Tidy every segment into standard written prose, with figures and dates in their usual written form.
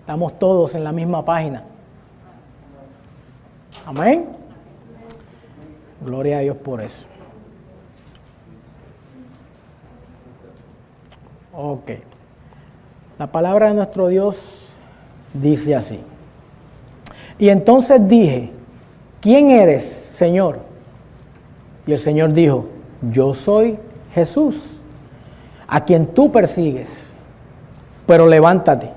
Estamos todos en la misma página. Amén. Gloria a Dios por eso. Ok. La palabra de nuestro Dios dice así. Y entonces dije, ¿quién eres, Señor? Y el Señor dijo, yo soy Jesús, a quien tú persigues. Pero levántate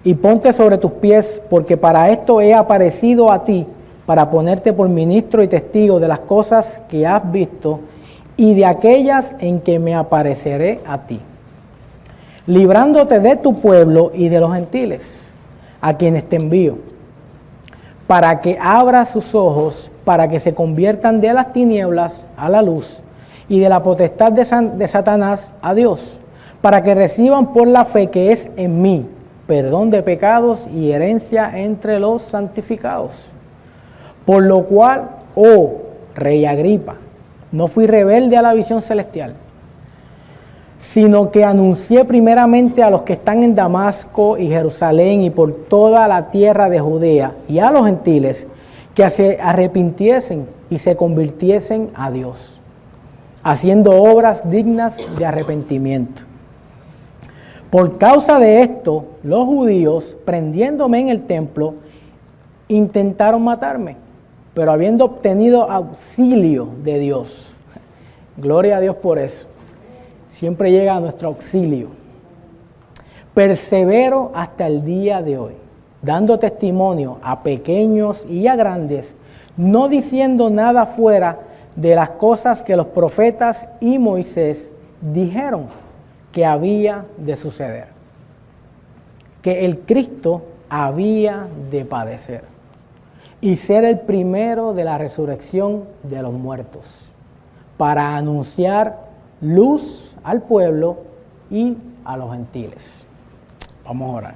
y ponte sobre tus pies, porque para esto he aparecido a ti, para ponerte por ministro y testigo de las cosas que has visto y de aquellas en que me apareceré a ti, librándote de tu pueblo y de los gentiles, a quienes te envío, para que abras sus ojos, para que se conviertan de las tinieblas a la luz y de la potestad de Satanás a Dios, para que reciban por la fe que es en mí perdón de pecados y herencia entre los santificados. Por lo cual, oh Rey Agripa, no fui rebelde a la visión celestial, sino que anuncié primeramente a los que están en Damasco y Jerusalén y por toda la tierra de Judea y a los gentiles que se arrepintiesen y se convirtiesen a Dios, haciendo obras dignas de arrepentimiento. Por causa de esto, los judíos, prendiéndome en el templo, intentaron matarme, pero habiendo obtenido auxilio de Dios. Gloria a Dios por eso. Siempre llega a nuestro auxilio. Persevero hasta el día de hoy, dando testimonio a pequeños y a grandes, no diciendo nada fuera de las cosas que los profetas y Moisés dijeron que había de suceder, que el Cristo había de padecer y ser el primero de la resurrección de los muertos, para anunciar luz al pueblo y a los gentiles. Vamos a orar.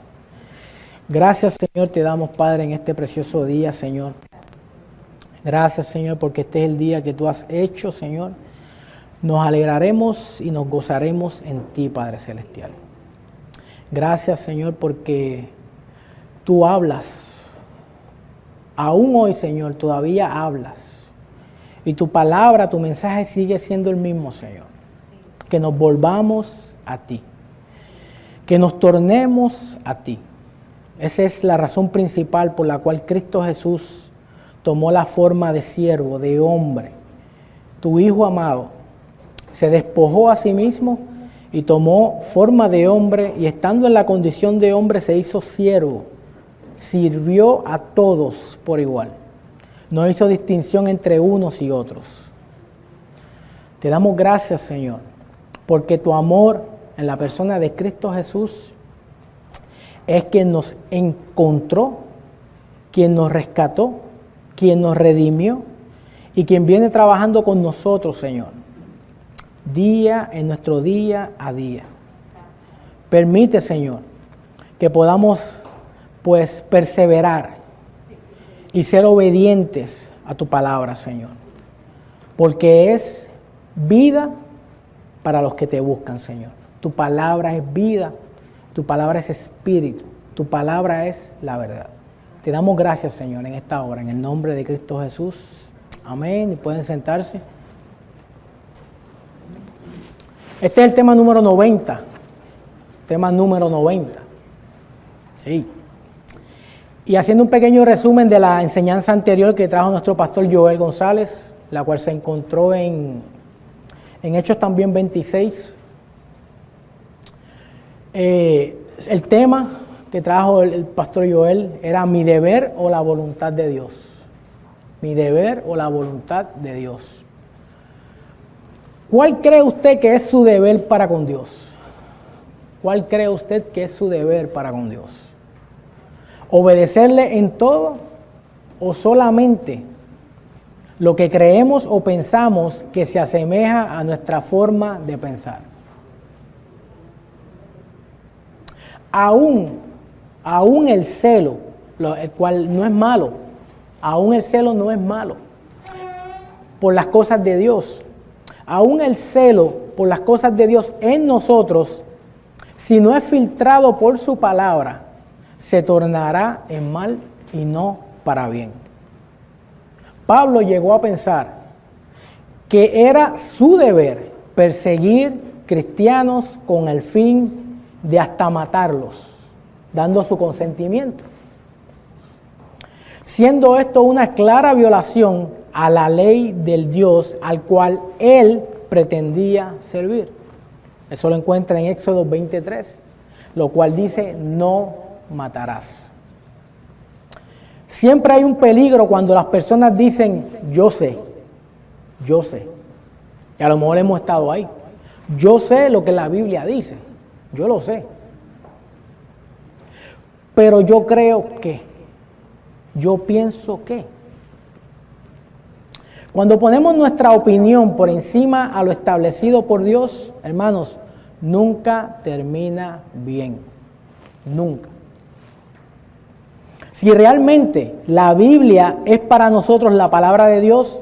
Gracias, Señor, te damos, Padre, en este precioso día, Señor. Gracias, Señor, porque este es el día que tú has hecho, Señor. Nos alegraremos y nos gozaremos en ti, Padre Celestial. Gracias, Señor, porque tú hablas. Aún hoy, Señor, todavía hablas. Y tu palabra, tu mensaje sigue siendo el mismo, Señor. Que nos volvamos a ti. Que nos tornemos a ti. Esa es la razón principal por la cual Cristo Jesús tomó la forma de siervo, de hombre. Tu Hijo amado se despojó a sí mismo y tomó forma de hombre, y estando en la condición de hombre se hizo siervo. Sirvió a todos por igual. No hizo distinción entre unos y otros. Te damos gracias, Señor, porque tu amor en la persona de Cristo Jesús es quien nos encontró, quien nos rescató, quien nos redimió y quien viene trabajando con nosotros, Señor, día en nuestro día a día. Permite, Señor, que podamos pues perseverar y ser obedientes a tu palabra, Señor, porque es vida para los que te buscan, Señor. Tu palabra es vida, tu palabra es espíritu, tu palabra es la verdad. Te damos gracias, Señor, en esta hora, en el nombre de Cristo Jesús. Amén. Y pueden sentarse. Este es el tema número 90. Tema número 90. Sí. Y haciendo un pequeño resumen de la enseñanza anterior que trajo nuestro pastor Joel González, la cual se encontró en Hechos también 26. El tema que trajo el pastor Joel era mi deber o la voluntad de Dios. Mi deber o la voluntad de Dios. ¿Cuál cree usted que es su deber para con Dios? ¿Cuál cree usted que es su deber para con Dios? ¿Obedecerle en todo o solamente lo que creemos o pensamos que se asemeja a nuestra forma de pensar? Aún el celo, el cual no es malo, aún el celo no es malo por las cosas de Dios. Aún el celo por las cosas de Dios en nosotros, si no es filtrado por su palabra, se tornará en mal y no para bien. Pablo llegó a pensar que era su deber perseguir cristianos con el fin de hasta matarlos, dando su consentimiento, siendo esto una clara violación a la ley del Dios al cual él pretendía servir. Eso lo encuentra en Éxodo 23, lo cual dice: no matarás. Siempre hay un peligro cuando las personas dicen: yo sé. Y a lo mejor hemos estado ahí. Yo sé lo que la Biblia dice, yo lo sé. Pero yo creo que, yo pienso que. Cuando ponemos nuestra opinión por encima a lo establecido por Dios, hermanos, nunca termina bien. Nunca. Si realmente la Biblia es para nosotros la palabra de Dios,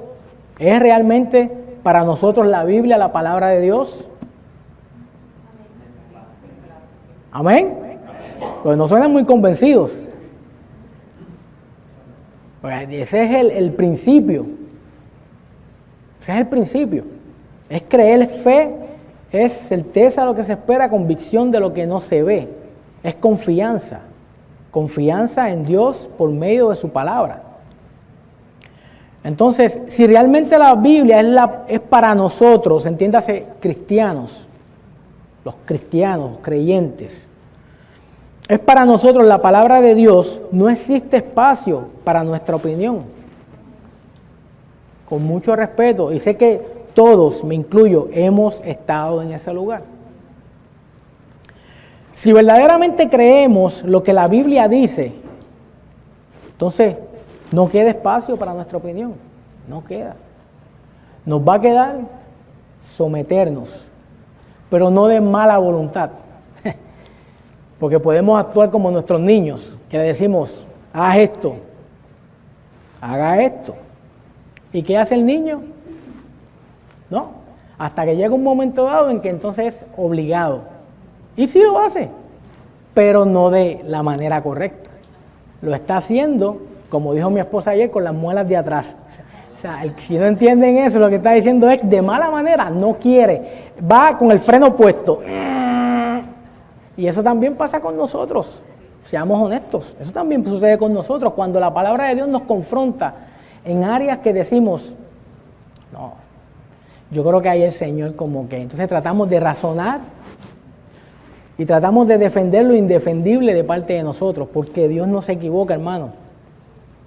¿es realmente para nosotros la Biblia la palabra de Dios? ¿Amén? Pues no suenan muy convencidos. Pues ese es el principio. Ese es el principio. Es creer, es fe, es certeza de lo que se espera, convicción de lo que no se ve. Es confianza. Confianza en Dios por medio de su palabra. Entonces, si realmente la Biblia es para nosotros, entiéndase, cristianos, los cristianos, los creyentes, es para nosotros la palabra de Dios, no existe espacio para nuestra opinión. Con mucho respeto, y sé que todos, me incluyo, hemos estado en ese lugar. Si verdaderamente creemos lo que la Biblia dice, entonces no queda espacio para nuestra opinión, no queda. Nos va a quedar someternos, pero no de mala voluntad, porque podemos actuar como nuestros niños, que le decimos: haz esto, haga esto. ¿Y qué hace el niño? No, hasta que llega un momento dado en que entonces es obligado. Y sí lo hace, pero no de la manera correcta. Lo está haciendo, como dijo mi esposa ayer, con las muelas de atrás. O sea, si no entienden eso, lo que está diciendo es de mala manera, no quiere. Va con el freno puesto. Y eso también pasa con nosotros. Seamos honestos. Eso también sucede con nosotros. Cuando la palabra de Dios nos confronta en áreas que decimos: no, yo creo que hay el Señor como que. Entonces tratamos de razonar y tratamos de defender lo indefendible de parte de nosotros, porque Dios no se equivoca, hermano.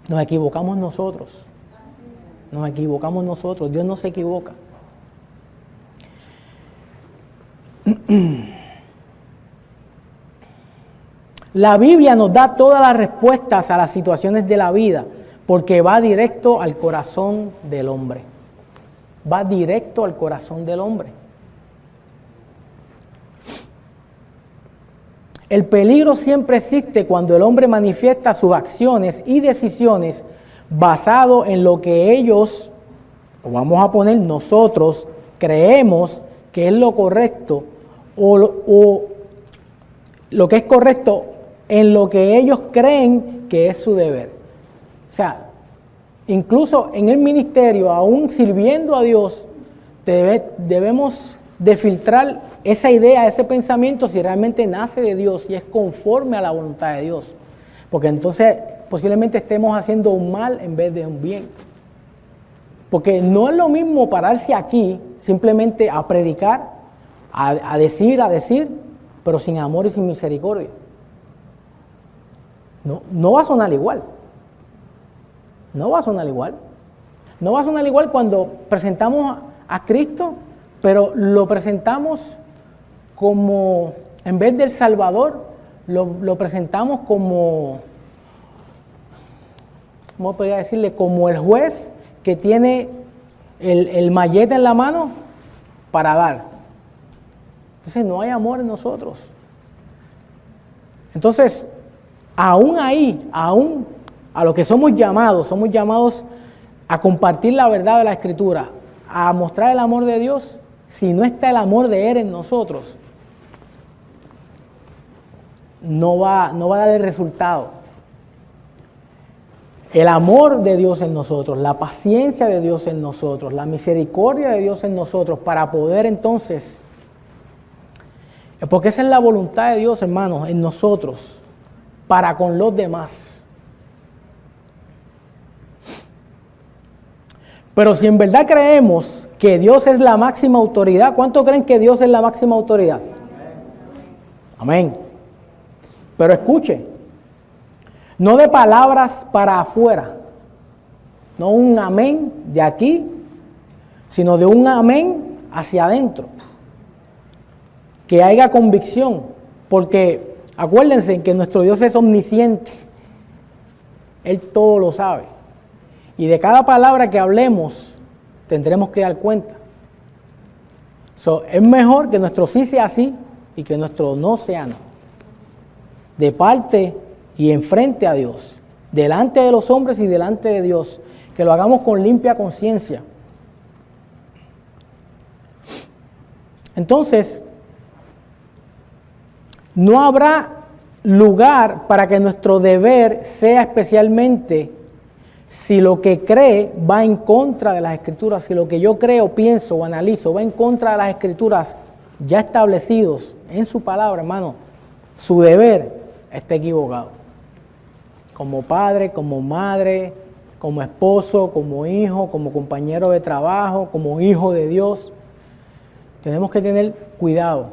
Nos equivocamos nosotros. Nos equivocamos nosotros. Dios no se equivoca. La Biblia nos da todas las respuestas a las situaciones de la vida, porque va directo al corazón del hombre. Va directo al corazón del hombre. El peligro siempre existe cuando el hombre manifiesta sus acciones y decisiones basado en lo que ellos, o vamos a poner nosotros, creemos que es lo correcto, o lo que es correcto en lo que ellos creen que es su deber. O sea, incluso en el ministerio, aún sirviendo a Dios, debemos de filtrar esa idea, ese pensamiento, si realmente nace de Dios y es conforme a la voluntad de Dios. Porque entonces posiblemente estemos haciendo un mal en vez de un bien. Porque no es lo mismo pararse aquí simplemente a predicar, a decir, pero sin amor y sin misericordia. No va a sonar igual. No va a sonar igual. No va a sonar igual cuando presentamos a Cristo, pero lo presentamos como, en vez del Salvador, lo presentamos como, ¿cómo podría decirle? Como el juez que tiene el mallete en la mano para dar. Entonces no hay amor en nosotros. Entonces, aún ahí, aún a lo que somos llamados a compartir la verdad de la Escritura, a mostrar el amor de Dios. Si no está el amor de Él en nosotros, no va a dar el resultado. El amor de Dios en nosotros, la paciencia de Dios en nosotros, la misericordia de Dios en nosotros, para poder entonces, porque esa es la voluntad de Dios, hermanos, en nosotros, para con los demás. Pero si en verdad creemos que Dios es la máxima autoridad, ¿cuántos creen que Dios es la máxima autoridad? Amén. Pero escuche, no de palabras para afuera, no un amén de aquí, sino de un amén hacia adentro. Que haya convicción, porque acuérdense que nuestro Dios es omnisciente, Él todo lo sabe. Y de cada palabra que hablemos, tendremos que dar cuenta. Es mejor que nuestro sí sea sí y que nuestro no sea no. De parte y enfrente a Dios, delante de los hombres y delante de Dios, que lo hagamos con limpia conciencia. Entonces, no habrá lugar para que nuestro deber sea especialmente si lo que cree va en contra de las Escrituras, si lo que yo creo, pienso o analizo va en contra de las Escrituras ya establecidos en su palabra, hermano, su deber está equivocado. Como padre, como madre, como esposo, como hijo, como compañero de trabajo, como hijo de Dios, tenemos que tener cuidado,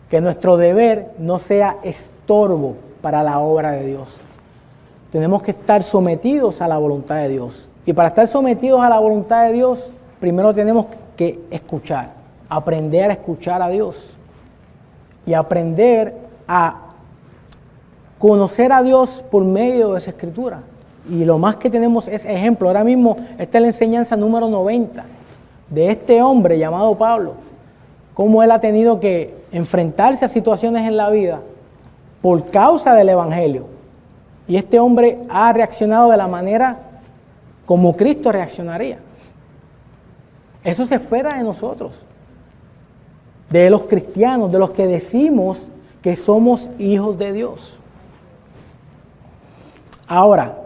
que nuestro deber no sea estorbo para la obra de Dios. Tenemos que estar sometidos a la voluntad de Dios. Y para estar sometidos a la voluntad de Dios, primero tenemos que escuchar, aprender a escuchar a Dios y aprender a conocer a Dios por medio de esa Escritura. Y lo más que tenemos es ejemplo. Ahora mismo, esta es la enseñanza número 90 de este hombre llamado Pablo. Cómo él ha tenido que enfrentarse a situaciones en la vida por causa del Evangelio. Y este hombre ha reaccionado de la manera como Cristo reaccionaría. Eso se espera de nosotros, de los cristianos, de los que decimos que somos hijos de Dios. Ahora,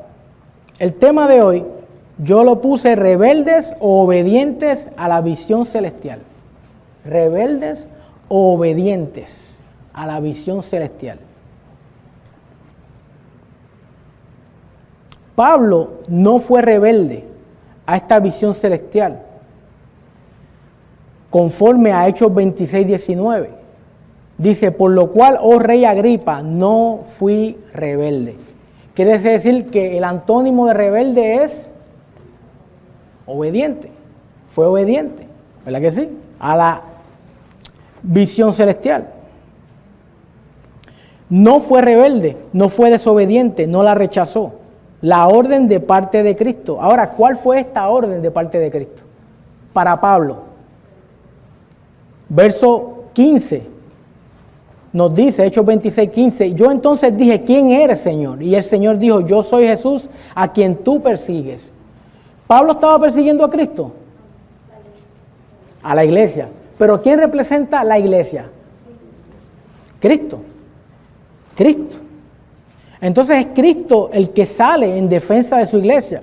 el tema de hoy, yo lo puse rebeldes o obedientes a la visión celestial. Rebeldes o obedientes a la visión celestial. Pablo no fue rebelde a esta visión celestial, conforme a Hechos 26:19. Dice, por lo cual, oh rey Agripa, no fui rebelde. Quiere decir que el antónimo de rebelde es obediente. Fue obediente, ¿verdad que sí? A la visión celestial. No fue rebelde, no fue desobediente, no la rechazó. La orden de parte de Cristo. Ahora, ¿cuál fue esta orden de parte de Cristo? Para Pablo. Verso 15. Nos dice, Hechos 26:15, yo entonces dije, ¿quién eres, Señor? Y el Señor dijo, yo soy Jesús, a quien tú persigues. ¿Pablo estaba persiguiendo a Cristo? A la iglesia. ¿Pero quién representa la iglesia? Cristo. Cristo. Entonces es Cristo el que sale en defensa de su iglesia.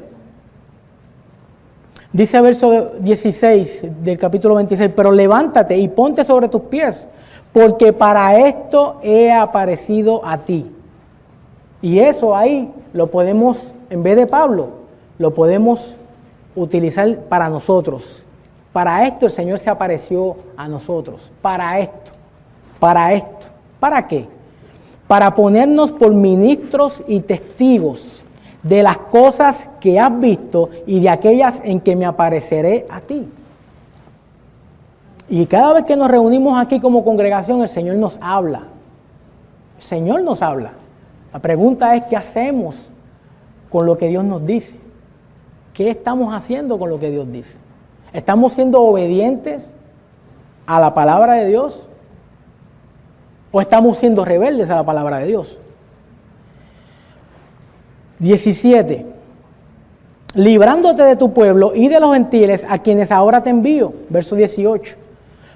Dice el verso 16 del capítulo 26, pero levántate y ponte sobre tus pies, porque para esto he aparecido a ti. Y eso ahí lo podemos, en vez de Pablo, lo podemos utilizar para nosotros. Para esto el Señor se apareció a nosotros. Para esto. Para esto. ¿Para qué? Para ponernos por ministros y testigos de las cosas que has visto y de aquellas en que me apareceré a ti. Y cada vez que nos reunimos aquí como congregación, el Señor nos habla. El Señor nos habla. La pregunta es, ¿qué hacemos con lo que Dios nos dice? ¿Qué estamos haciendo con lo que Dios dice? ¿Estamos siendo obedientes a la palabra de Dios? ¿O estamos siendo rebeldes a la palabra de Dios? 17. Librándote de tu pueblo y de los gentiles a quienes ahora te envío. Verso 18.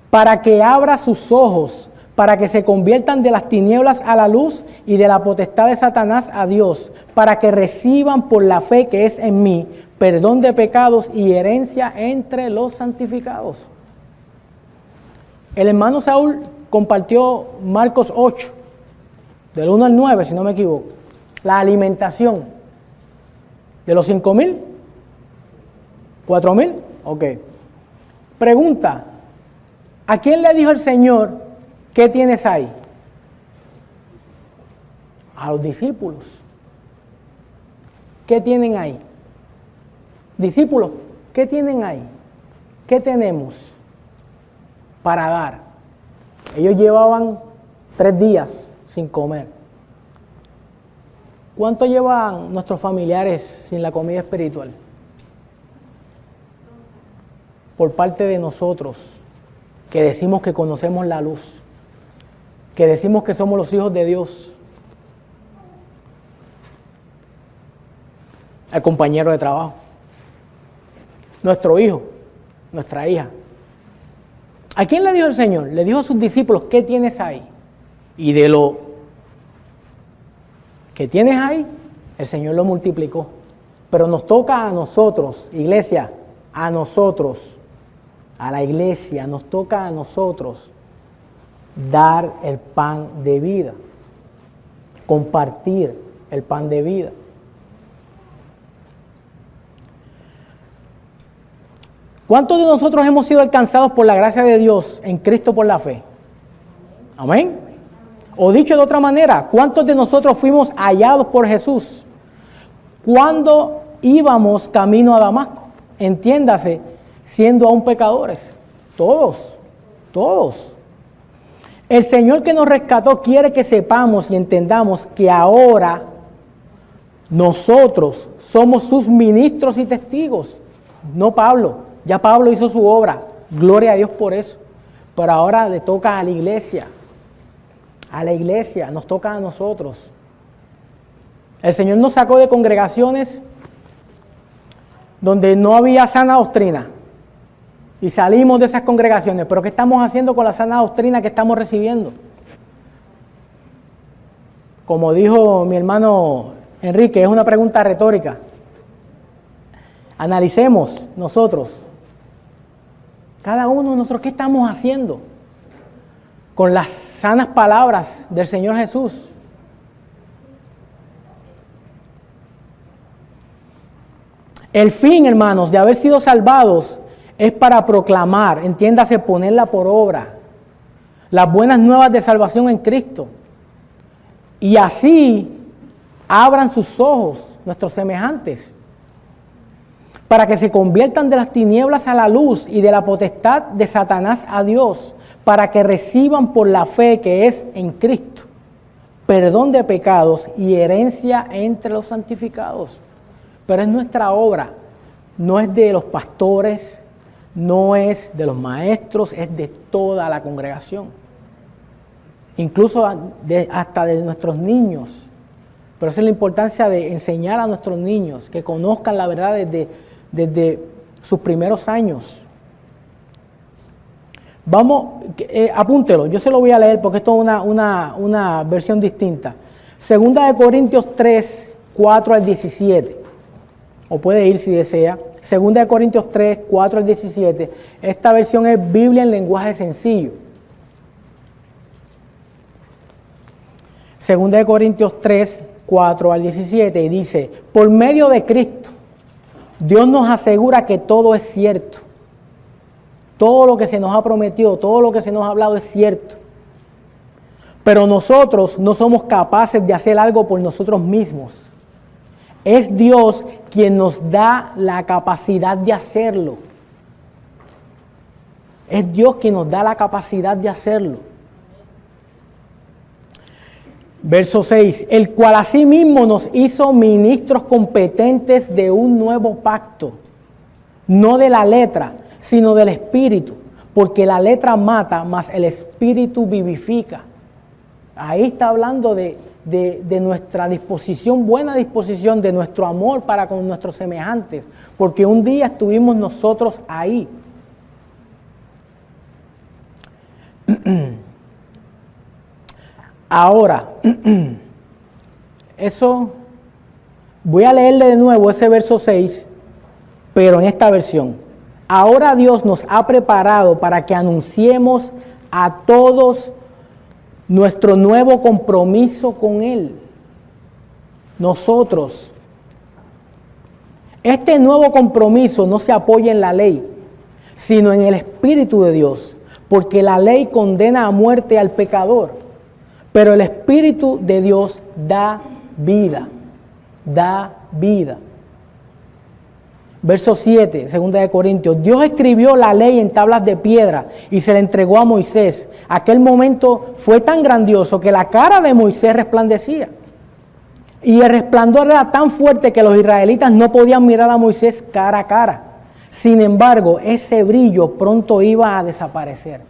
Para que abra sus ojos, para que se conviertan de las tinieblas a la luz y de la potestad de Satanás a Dios, para que reciban por la fe que es en mí perdón de pecados y herencia entre los santificados. El hermano Saúl compartió Marcos 8, del 1 al 9, si no me equivoco, la alimentación de los 5,000, 4,000, ok. Pregunta, ¿a quién le dijo el Señor, qué tienes ahí? A los discípulos. ¿Qué tienen ahí? Discípulos, ¿qué tienen ahí? ¿Qué tenemos para dar? Ellos llevaban 3 días sin comer. ¿Cuánto llevan nuestros familiares sin la comida espiritual? Por parte de nosotros, que decimos que conocemos la luz, que decimos que somos los hijos de Dios. El compañero de trabajo, nuestro hijo, nuestra hija. ¿A quién le dijo el Señor? Le dijo a sus discípulos, ¿qué tienes ahí? Y de lo que tienes ahí, el Señor lo multiplicó. Pero nos toca a nosotros, iglesia, a nosotros, a la iglesia, nos toca a nosotros dar el pan de vida, compartir el pan de vida. ¿Cuántos de nosotros hemos sido alcanzados por la gracia de Dios en Cristo por la fe? Amén. O dicho de otra manera, ¿cuántos de nosotros fuimos hallados por Jesús cuando íbamos camino a Damasco? Entiéndase, siendo aún pecadores. Todos. El Señor que nos rescató quiere que sepamos y entendamos que ahora nosotros somos sus ministros y testigos, no Pablo. Ya Pablo hizo su obra, gloria a Dios por eso. Pero ahora le toca a la iglesia, nos toca a nosotros. El Señor nos sacó de congregaciones donde no había sana doctrina y salimos de esas congregaciones. Pero ¿qué estamos haciendo con la sana doctrina que estamos recibiendo? Como dijo mi hermano Enrique, es una pregunta retórica. Analicemos nosotros, cada uno de nosotros, ¿qué estamos haciendo con las sanas palabras del Señor Jesús? El fin, hermanos, de haber sido salvados es para proclamar, entiéndase, ponerla por obra, las buenas nuevas de salvación en Cristo. Y así abran sus ojos nuestros semejantes, para que se conviertan de las tinieblas a la luz y de la potestad de Satanás a Dios, para que reciban por la fe que es en Cristo perdón de pecados y herencia entre los santificados. Pero es nuestra obra, no es de los pastores, no es de los maestros, es de toda la congregación. Incluso hasta de nuestros niños. Pero esa es la importancia de enseñar a nuestros niños, que conozcan la verdad desde sus primeros años. Vamos, apúntelo, yo se lo voy a leer porque esto es una versión distinta. Segunda de Corintios 3, 4 al 17. O puede ir si desea. Segunda de Corintios 3, 4 al 17. Esta versión es Biblia en lenguaje sencillo. Segunda de Corintios 3, 4 al 17. Y dice, por medio de Cristo, Dios nos asegura que todo es cierto. Todo lo que se nos ha prometido, todo lo que se nos ha hablado es cierto. Pero nosotros no somos capaces de hacer algo por nosotros mismos. Es Dios quien nos da la capacidad de hacerlo. Es Dios quien nos da la capacidad de hacerlo. Verso 6, el cual asimismo nos hizo ministros competentes de un nuevo pacto, no de la letra, sino del Espíritu, porque la letra mata, mas el Espíritu vivifica. Ahí está hablando de nuestra disposición, buena disposición, de nuestro amor para con nuestros semejantes, porque un día estuvimos nosotros ahí. Ahora, eso, voy a leerle de nuevo ese verso 6, pero en esta versión. Ahora Dios nos ha preparado para que anunciemos a todos nuestro nuevo compromiso con Él. Nosotros. Este nuevo compromiso no se apoya en la ley, sino en el Espíritu de Dios, porque la ley condena a muerte al pecador, pero el Espíritu de Dios da vida, da vida. Verso 7, 2 de Corintios. Dios escribió la ley en tablas de piedra y se la entregó a Moisés. Aquel momento fue tan grandioso que la cara de Moisés resplandecía. Y el resplandor era tan fuerte que los israelitas no podían mirar a Moisés cara a cara. Sin embargo, ese brillo pronto iba a desaparecer.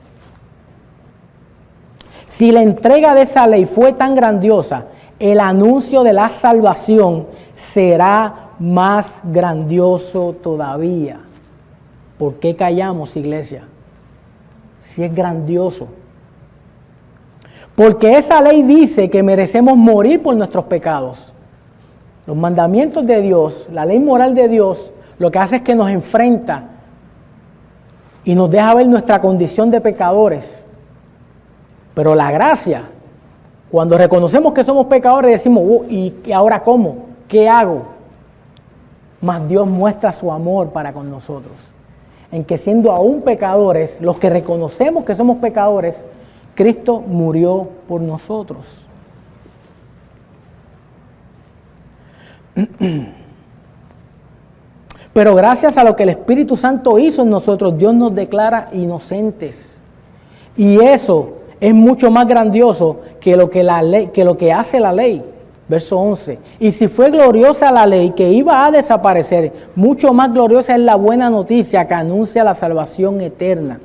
Si la entrega de esa ley fue tan grandiosa, el anuncio de la salvación será más grandioso todavía. ¿Por qué callamos, iglesia? Si es grandioso. Porque esa ley dice que merecemos morir por nuestros pecados. Los mandamientos de Dios, la ley moral de Dios, lo que hace es que nos enfrenta y nos deja ver nuestra condición de pecadores. Pero la gracia, cuando reconocemos que somos pecadores, decimos, ¿y ahora cómo? ¿Qué hago? Mas Dios muestra su amor para con nosotros, en que siendo aún pecadores, los que reconocemos que somos pecadores, Cristo murió por nosotros. Pero gracias a lo que el Espíritu Santo hizo en nosotros, Dios nos declara inocentes. Y eso es mucho más grandioso que lo que hace la ley. Verso 11. Y si fue gloriosa la ley que iba a desaparecer, mucho más gloriosa es la buena noticia que anuncia la salvación eterna.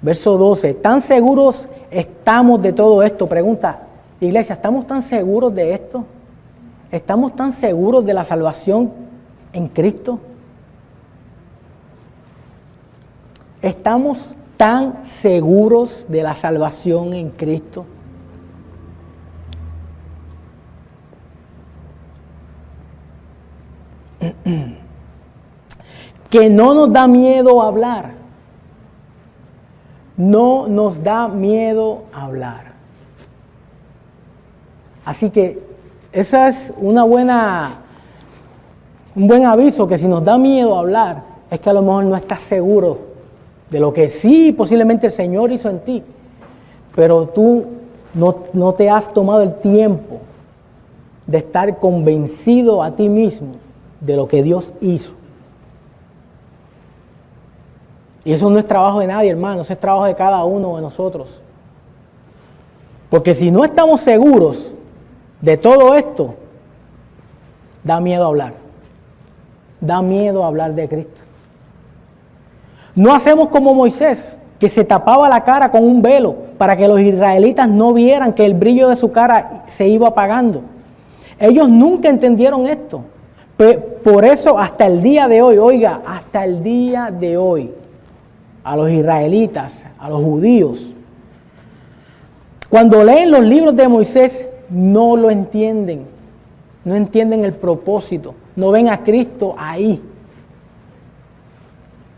Verso 12. ¿Tan seguros estamos de todo esto? Pregunta, iglesia, ¿estamos tan seguros de esto? ¿Estamos tan seguros de la salvación en Cristo? ¿Estamos tan seguros de la salvación en Cristo? Que no nos da miedo hablar. No nos da miedo hablar. Así que esa es un buen aviso, que si nos da miedo hablar, es que a lo mejor no estás seguro de lo que sí posiblemente el Señor hizo en ti, pero tú no te has tomado el tiempo de estar convencido a ti mismo de lo que Dios hizo. Y eso no es trabajo de nadie, hermano, eso es trabajo de cada uno de nosotros. Porque si no estamos seguros de todo esto, da miedo hablar. Da miedo hablar de Cristo. No hacemos como Moisés, que se tapaba la cara con un velo para que los israelitas no vieran que el brillo de su cara se iba apagando. Ellos nunca entendieron esto. Por eso hasta el día de hoy, oiga, hasta el día de hoy, a los israelitas, a los judíos, cuando leen los libros de Moisés, no lo entienden. No entienden el propósito. No ven a Cristo ahí.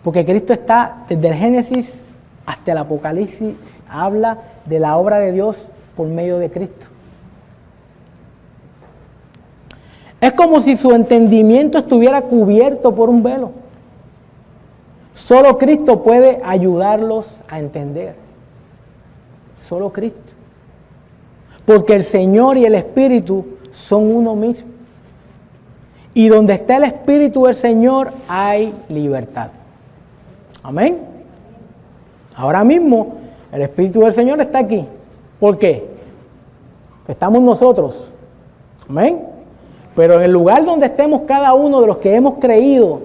Porque Cristo está desde el Génesis hasta el Apocalipsis, habla de la obra de Dios por medio de Cristo. Es como si su entendimiento estuviera cubierto por un velo. Solo Cristo puede ayudarlos a entender. Solo Cristo. Porque el Señor y el Espíritu son uno mismo. Y donde está el Espíritu del Señor hay libertad. Amén. Ahora mismo el Espíritu del Señor está aquí. ¿Por qué? Estamos nosotros. Amén. Pero en el lugar donde estemos cada uno de los que hemos creído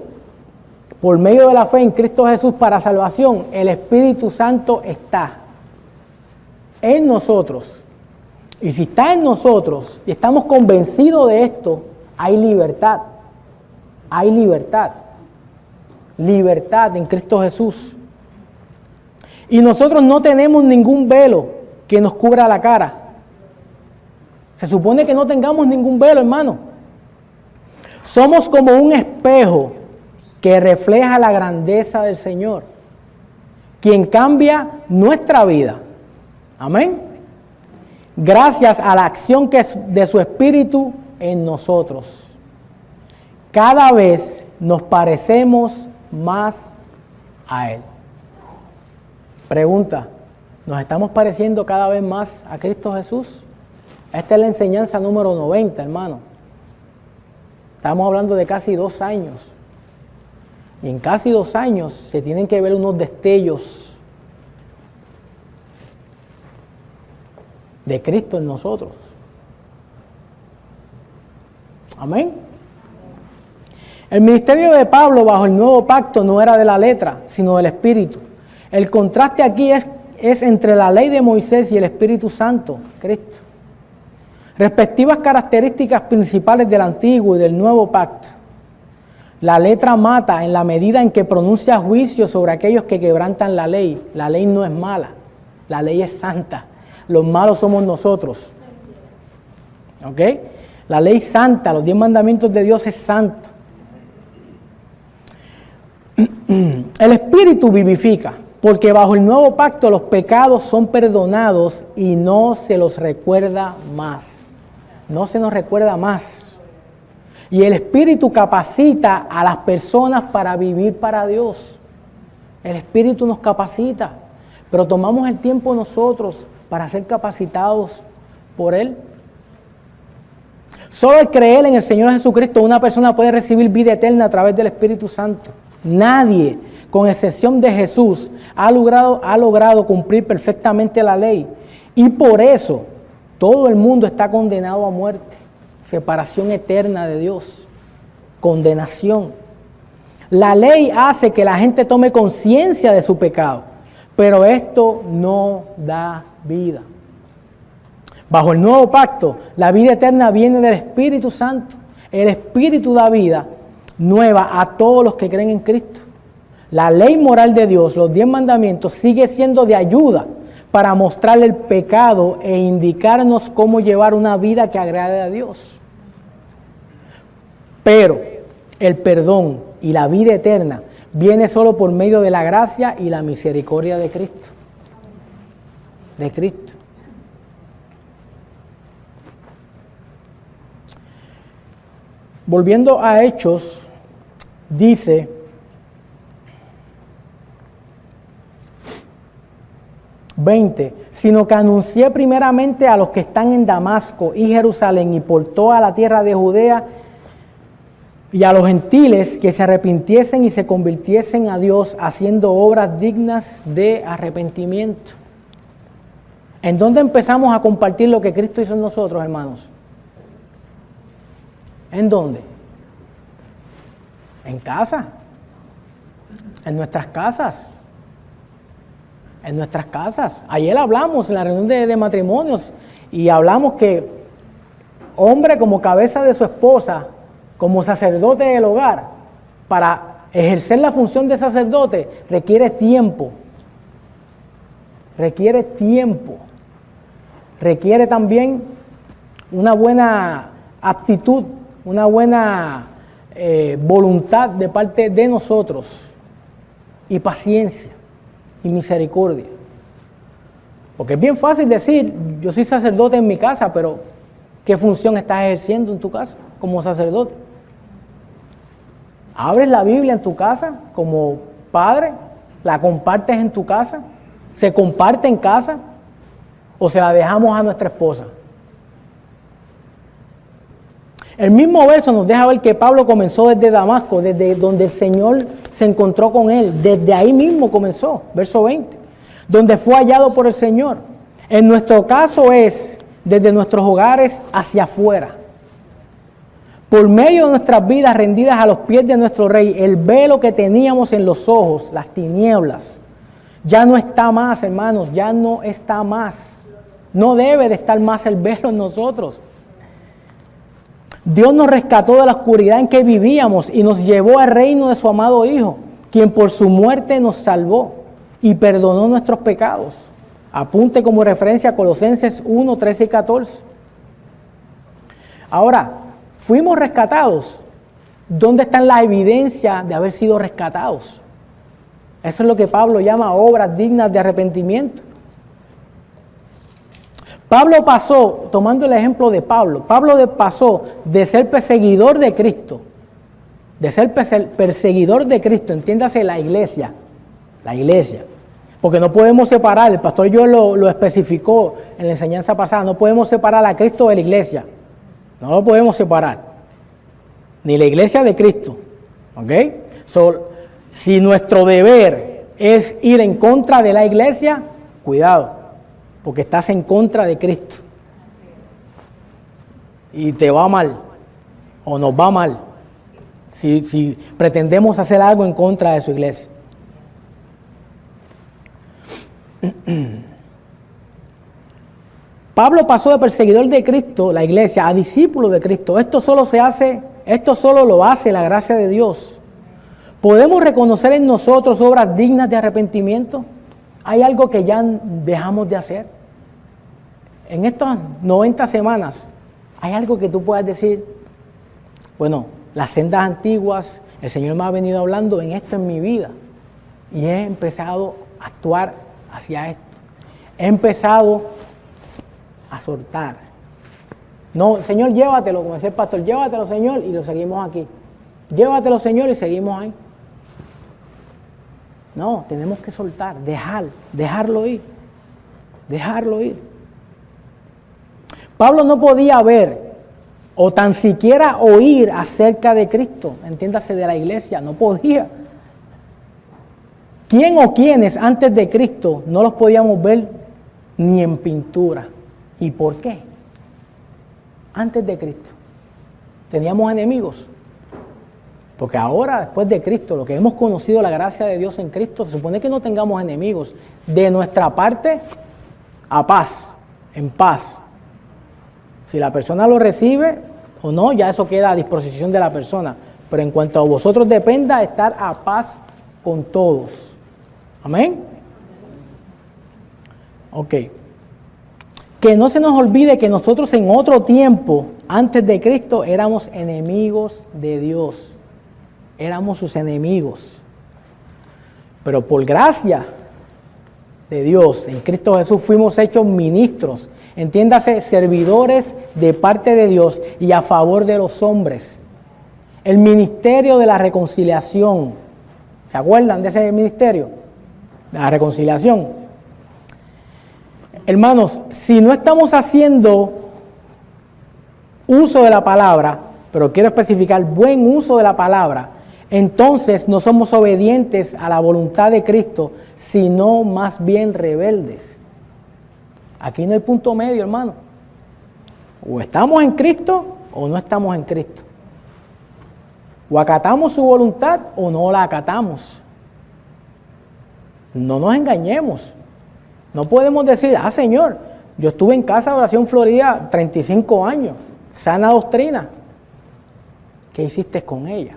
por medio de la fe en Cristo Jesús para salvación, el Espíritu Santo está en nosotros. Y si está en nosotros y estamos convencidos de esto, hay libertad. Hay libertad. Libertad en Cristo Jesús. Y nosotros no tenemos ningún velo que nos cubra la cara. Se supone que no tengamos ningún velo, hermano. Somos como un espejo que refleja la grandeza del Señor, quien cambia nuestra vida. Amén. Gracias a la acción de su Espíritu en nosotros. Cada vez nos parecemos más a Él. Pregunta, ¿nos estamos pareciendo cada vez más a Cristo Jesús? Esta es la enseñanza número 90, hermano. Estamos hablando de casi 2 años. Y en casi 2 años se tienen que ver unos destellos de Cristo en nosotros. Amén. El ministerio de Pablo bajo el nuevo pacto no era de la letra, sino del Espíritu. El contraste aquí es entre la ley de Moisés y el Espíritu Santo, Cristo. Respectivas características principales del antiguo y del nuevo pacto. La letra mata en la medida en que pronuncia juicio sobre aquellos que quebrantan la ley. La ley no es mala, la ley es santa. Los malos somos nosotros. ¿Ok? La ley santa, los 10 mandamientos de Dios es santo. El Espíritu vivifica, porque bajo el nuevo pacto los pecados son perdonados y no se los recuerda más. No se nos recuerda más. Y el Espíritu capacita a las personas para vivir para Dios. El Espíritu nos capacita, pero tomamos el tiempo nosotros para ser capacitados por Él. Solo al creer en el Señor Jesucristo una persona puede recibir vida eterna a través del Espíritu Santo. Nadie, con excepción de Jesús, ha logrado cumplir perfectamente la ley. Y por eso todo el mundo está condenado a muerte, separación eterna de Dios, condenación. La ley hace que la gente tome conciencia de su pecado, pero esto no da vida. Bajo el nuevo pacto, la vida eterna viene del Espíritu Santo. El Espíritu da vida nueva a todos los que creen en Cristo. La ley moral de Dios, los 10 mandamientos, sigue siendo de ayuda para mostrarle el pecado e indicarnos cómo llevar una vida que agrade a Dios. Pero el perdón y la vida eterna viene solo por medio de la gracia y la misericordia de Cristo. De Cristo. Volviendo a Hechos, dice: sino que anuncié primeramente a los que están en Damasco y Jerusalén y por toda la tierra de Judea y a los gentiles que se arrepintiesen y se convirtiesen a Dios haciendo obras dignas de arrepentimiento. ¿En dónde empezamos a compartir lo que Cristo hizo en nosotros, hermanos? ¿En dónde? En casa. En nuestras casas. En nuestras casas. Ayer hablamos en la reunión de matrimonios y hablamos que hombre como cabeza de su esposa, como sacerdote del hogar, para ejercer la función de sacerdote requiere tiempo. Requiere tiempo. Requiere también una buena aptitud, una buena voluntad de parte de nosotros y paciencia y misericordia. Porque es bien fácil decir, yo soy sacerdote en mi casa, pero ¿qué función estás ejerciendo en tu casa como sacerdote? ¿Abres la Biblia en tu casa como padre? ¿La compartes en tu casa? ¿Se comparte en casa? ¿O se la dejamos a nuestra esposa? El mismo verso nos deja ver que Pablo comenzó desde Damasco, desde donde el Señor se encontró con él. Desde ahí mismo comenzó, verso 20, donde fue hallado por el Señor. En nuestro caso es desde nuestros hogares hacia afuera. Por medio de nuestras vidas rendidas a los pies de nuestro Rey, el velo que teníamos en los ojos, las tinieblas, ya no está más, hermanos, ya no está más. No debe de estar más el velo en nosotros. Dios nos rescató de la oscuridad en que vivíamos y nos llevó al reino de su amado Hijo, quien por su muerte nos salvó y perdonó nuestros pecados. Apunte como referencia a Colosenses 1, 13 y 14. Ahora, fuimos rescatados. ¿Dónde están las evidencias de haber sido rescatados? Eso es lo que Pablo llama obras dignas de arrepentimiento. Pablo pasó, tomando el ejemplo de Pablo pasó de ser perseguidor de Cristo, entiéndase la iglesia, porque no podemos separar, el pastor Joel lo especificó en la enseñanza pasada, no podemos separar a Cristo de la iglesia, no lo podemos separar, ni la iglesia de Cristo, ¿ok? Si nuestro deber es ir en contra de la iglesia, cuidado, porque estás en contra de Cristo. Y te va mal, o nos va mal, si pretendemos hacer algo en contra de su iglesia. Pablo pasó de perseguidor de Cristo, la iglesia, a discípulo de Cristo. Esto solo lo hace la gracia de Dios. ¿Podemos reconocer en nosotros obras dignas de arrepentimiento? ¿Hay algo que ya dejamos de hacer? En estas 90 semanas, ¿hay algo que tú puedas decir? Bueno, las sendas antiguas, el Señor me ha venido hablando en esto en mi vida y he empezado a actuar hacia esto. He empezado a soltar. No, Señor, llévatelo, como decía el pastor, llévatelo, Señor, y lo seguimos aquí. Llévatelo, Señor, y seguimos ahí. No, tenemos que soltar, dejarlo ir. Pablo no podía ver o tan siquiera oír acerca de Cristo, entiéndase, de la iglesia, no podía. ¿Quién o quiénes antes de Cristo no los podíamos ver ni en pintura? ¿Y por qué? Antes de Cristo teníamos enemigos. Porque ahora, después de Cristo, lo que hemos conocido la gracia de Dios en Cristo, se supone que no tengamos enemigos. De nuestra parte, a paz, en paz. Si la persona lo recibe o no, ya eso queda a disposición de la persona. Pero en cuanto a vosotros dependa, estar a paz con todos. Amén. Ok. Que no se nos olvide que nosotros en otro tiempo, antes de Cristo, éramos enemigos de Dios. Éramos sus enemigos. Pero por gracia de Dios, en Cristo Jesús fuimos hechos ministros. Entiéndase, servidores de parte de Dios y a favor de los hombres. El ministerio de la reconciliación. ¿Se acuerdan de ese ministerio? De la reconciliación. Hermanos, si no estamos haciendo uso de la palabra, pero quiero especificar buen uso de la palabra, entonces no somos obedientes a la voluntad de Cristo, sino más bien rebeldes. Aquí no hay punto medio, hermano. O estamos en Cristo o no estamos en Cristo. O acatamos su voluntad o no la acatamos. No nos engañemos. No podemos decir, Señor, yo estuve en Casa de Oración Florida 35 años, sana doctrina. ¿Qué hiciste con ella?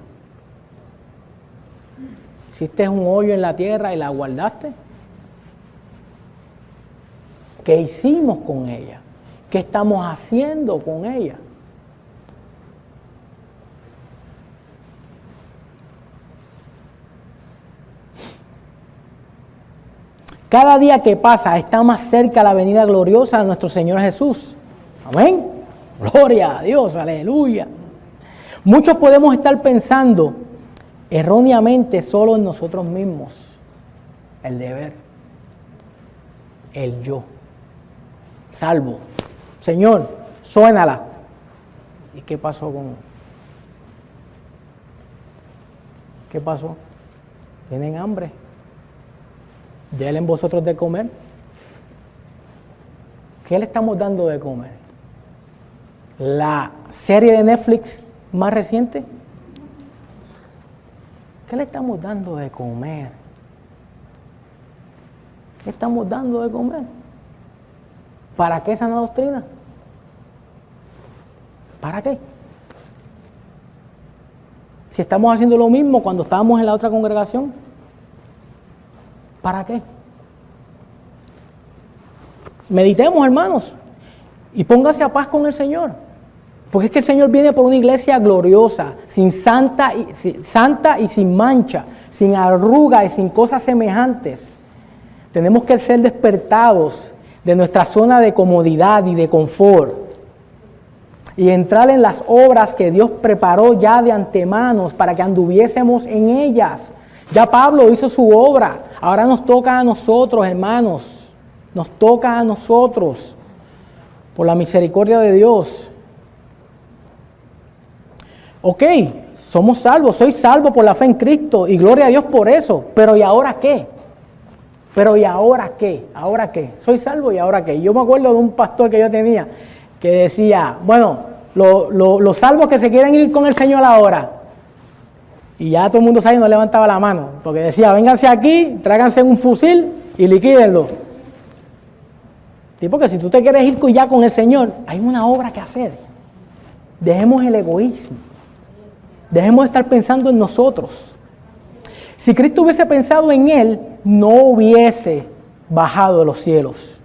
¿Hiciste un hoyo en la tierra y la guardaste? ¿Qué hicimos con ella? ¿Qué estamos haciendo con ella? Cada día que pasa está más cerca la venida gloriosa de nuestro Señor Jesús. Amén. Gloria a Dios, aleluya. Muchos podemos estar pensando erróneamente solo en nosotros mismos. El deber. El yo. Salvo. Señor, suénala. ¿Y qué pasó con? ¿Qué pasó? ¿Tienen hambre? Denle vosotros de comer. ¿Qué le estamos dando de comer? ¿La serie de Netflix más reciente? ¿Qué le estamos dando de comer? ¿Qué estamos dando de comer? ¿Para qué sana doctrina? ¿Para qué? Si estamos haciendo lo mismo cuando estábamos en la otra congregación, ¿para qué? Meditemos, hermanos, y póngase a paz con el Señor. Porque es que el Señor viene por una iglesia gloriosa, santa y sin mancha, sin arruga y sin cosas semejantes. Tenemos que ser despertados de nuestra zona de comodidad y de confort y entrar en las obras que Dios preparó ya de antemano para que anduviésemos en ellas. Ya Pablo hizo su obra, ahora nos toca a nosotros, hermanos, nos toca a nosotros, por la misericordia de Dios. Ok, somos salvos, soy salvo por la fe en Cristo y gloria a Dios por eso, pero ¿y ahora qué? Pero ¿y ahora qué? ¿Ahora qué? Soy salvo y ahora qué. Yo me acuerdo de un pastor que yo tenía que decía, bueno, los salvos que se quieren ir con el Señor ahora. Y ya todo el mundo sabe, no levantaba la mano, porque decía, vénganse aquí, tráiganse un fusil y liquídenlo. Sí, porque si tú te quieres ir ya con el Señor, hay una obra que hacer. Dejemos el egoísmo. Dejemos de estar pensando en nosotros. Si Cristo hubiese pensado en Él, no hubiese bajado de los cielos.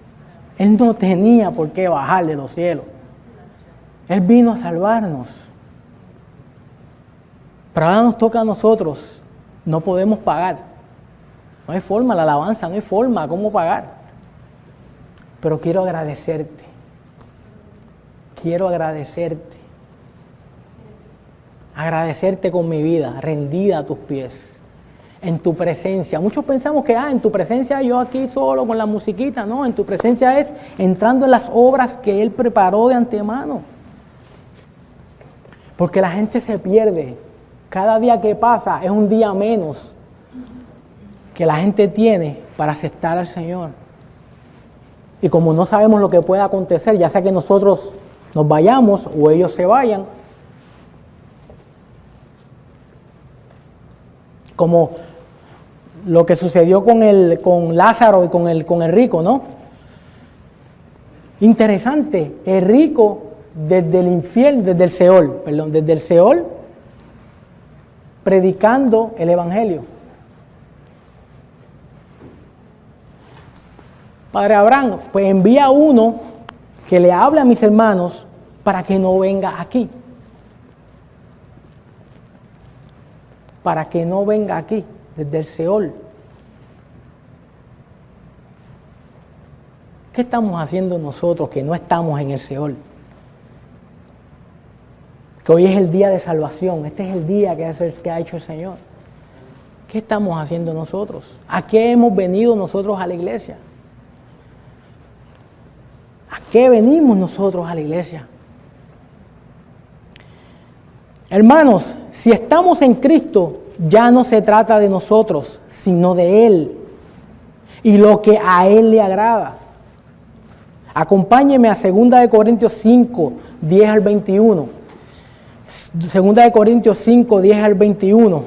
Él no tenía por qué bajar de los cielos. Él vino a salvarnos. Pero ahora nos toca a nosotros. No podemos pagar. No hay forma, la alabanza, no hay forma, ¿cómo pagar? Pero quiero agradecerte. Quiero agradecerte. Agradecerte con mi vida, rendida a tus pies, en tu presencia. Muchos pensamos que en tu presencia yo aquí solo con la musiquita. No, en tu presencia es entrando en las obras que Él preparó de antemano. Porque la gente se pierde. Cada día que pasa es un día menos que la gente tiene para aceptar al Señor. Y como no sabemos lo que puede acontecer, ya sea que nosotros nos vayamos o ellos se vayan, como lo que sucedió con Lázaro y con el rico, ¿no? Interesante, el rico desde el infierno, desde el Seol, predicando el Evangelio. Padre Abraham, pues envía uno que le hable a mis hermanos para que no venga aquí. Para que no venga aquí, desde el Seol. ¿Qué estamos haciendo nosotros que no estamos en el Seol? Que hoy es el día de salvación, este es el día que ha hecho el Señor. ¿Qué estamos haciendo nosotros? ¿A qué hemos venido nosotros a la iglesia? ¿A qué venimos nosotros a la iglesia? Hermanos, si estamos en Cristo, ya no se trata de nosotros, sino de Él y lo que a Él le agrada. Acompáñeme a 2 Corintios 5, 10 al 21. 2 Corintios 5, 10 al 21.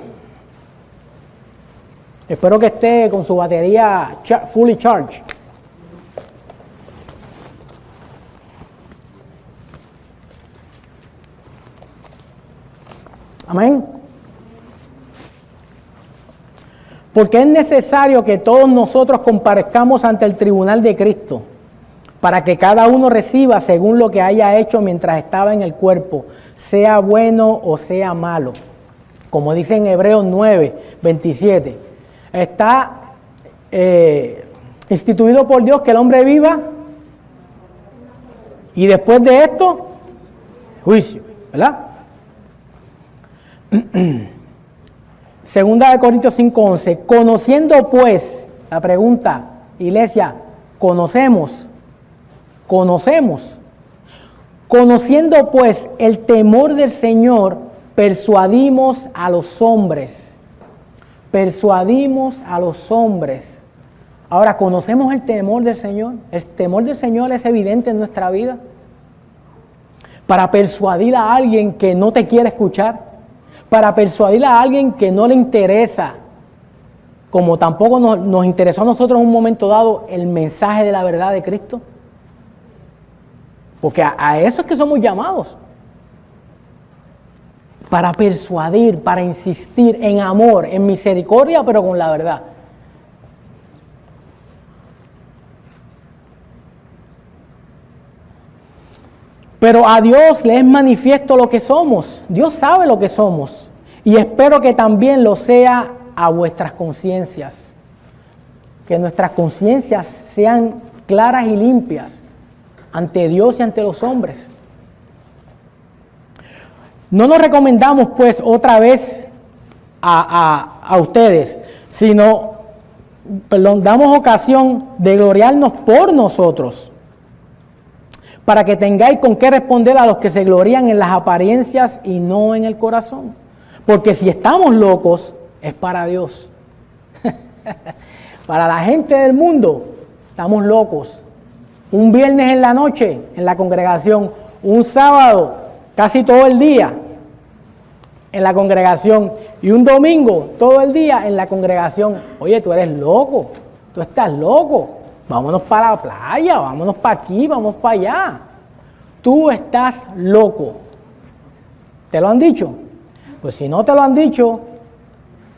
Espero que esté con su batería fully charged. Amén. Porque es necesario que todos nosotros comparezcamos ante el tribunal de Cristo, para que cada uno reciba según lo que haya hecho mientras estaba en el cuerpo, sea bueno o sea malo. Como dice en Hebreos 9, 27. Está instituido por Dios que el hombre viva y después de esto, juicio, ¿verdad? Segunda de Corintios 5:11. Conociendo pues, la pregunta, iglesia, conocemos. Conociendo pues el temor del Señor, persuadimos a los hombres. Persuadimos a los hombres. Ahora, ¿conocemos el temor del Señor? ¿El temor del Señor es evidente en nuestra vida? Para persuadir a alguien que no te quiere escuchar, para persuadir a alguien que no le interesa, como tampoco nos interesó a nosotros en un momento dado el mensaje de la verdad de Cristo. Porque a eso es que somos llamados. Para persuadir, para insistir en amor, en misericordia, pero con la verdad. Pero a Dios le es manifiesto lo que somos. Dios sabe lo que somos. Y espero que también lo sea a vuestras conciencias. Que nuestras conciencias sean claras y limpias ante Dios y ante los hombres. No nos recomendamos pues otra vez a ustedes, sino, damos ocasión de gloriarnos por nosotros, para que tengáis con qué responder a los que se glorían en las apariencias y no en el corazón. Porque si estamos locos, es para Dios. Para la gente del mundo, estamos locos. Un viernes en la noche en la congregación, un sábado casi todo el día en la congregación y un domingo todo el día en la congregación. Oye, tú eres loco, tú estás loco. Vámonos para la playa, vámonos para aquí, vamos para allá. Tú estás loco. ¿Te lo han dicho? Pues si no te lo han dicho,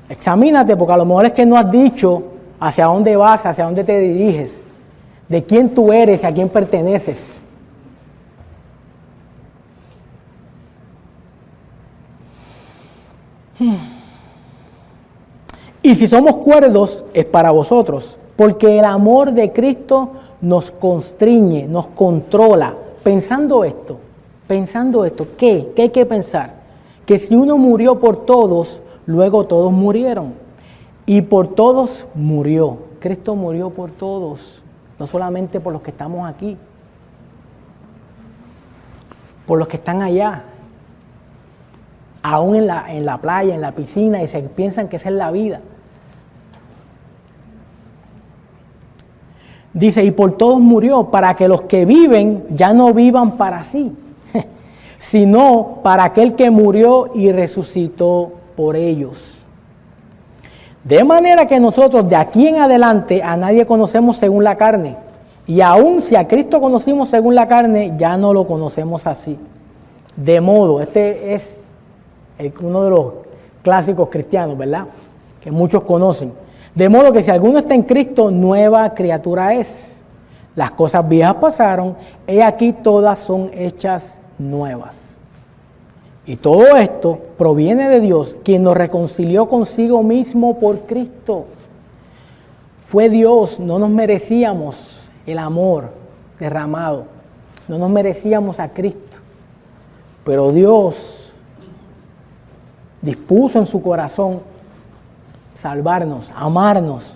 examínate, porque a lo mejor es que no has dicho hacia dónde vas, hacia dónde te diriges, de quién tú eres y a quién perteneces. Y si somos cuerdos, es para vosotros, porque el amor de Cristo nos constriñe, nos controla. Pensando esto, ¿qué hay que pensar? Que si uno murió por todos, luego todos murieron. Y por todos murió. Cristo murió por todos, no solamente por los que estamos aquí, por los que están allá, aún en la playa, en la piscina, y se piensan que esa es la vida. Dice, y por todos murió, para que los que viven ya no vivan para sí, sino para aquel que murió y resucitó por ellos. De manera que nosotros de aquí en adelante a nadie conocemos según la carne. Y aun si a Cristo conocimos según la carne, ya no lo conocemos así. De modo, este es uno de los clásicos cristianos, ¿verdad? Que muchos conocen. De modo que si alguno está en Cristo, nueva criatura es. Las cosas viejas pasaron, he aquí todas son hechas nuevas. Y todo esto proviene de Dios, quien nos reconcilió consigo mismo por Cristo. Fue Dios, no nos merecíamos el amor derramado, no nos merecíamos a Cristo. Pero Dios dispuso en su corazón salvarnos, amarnos.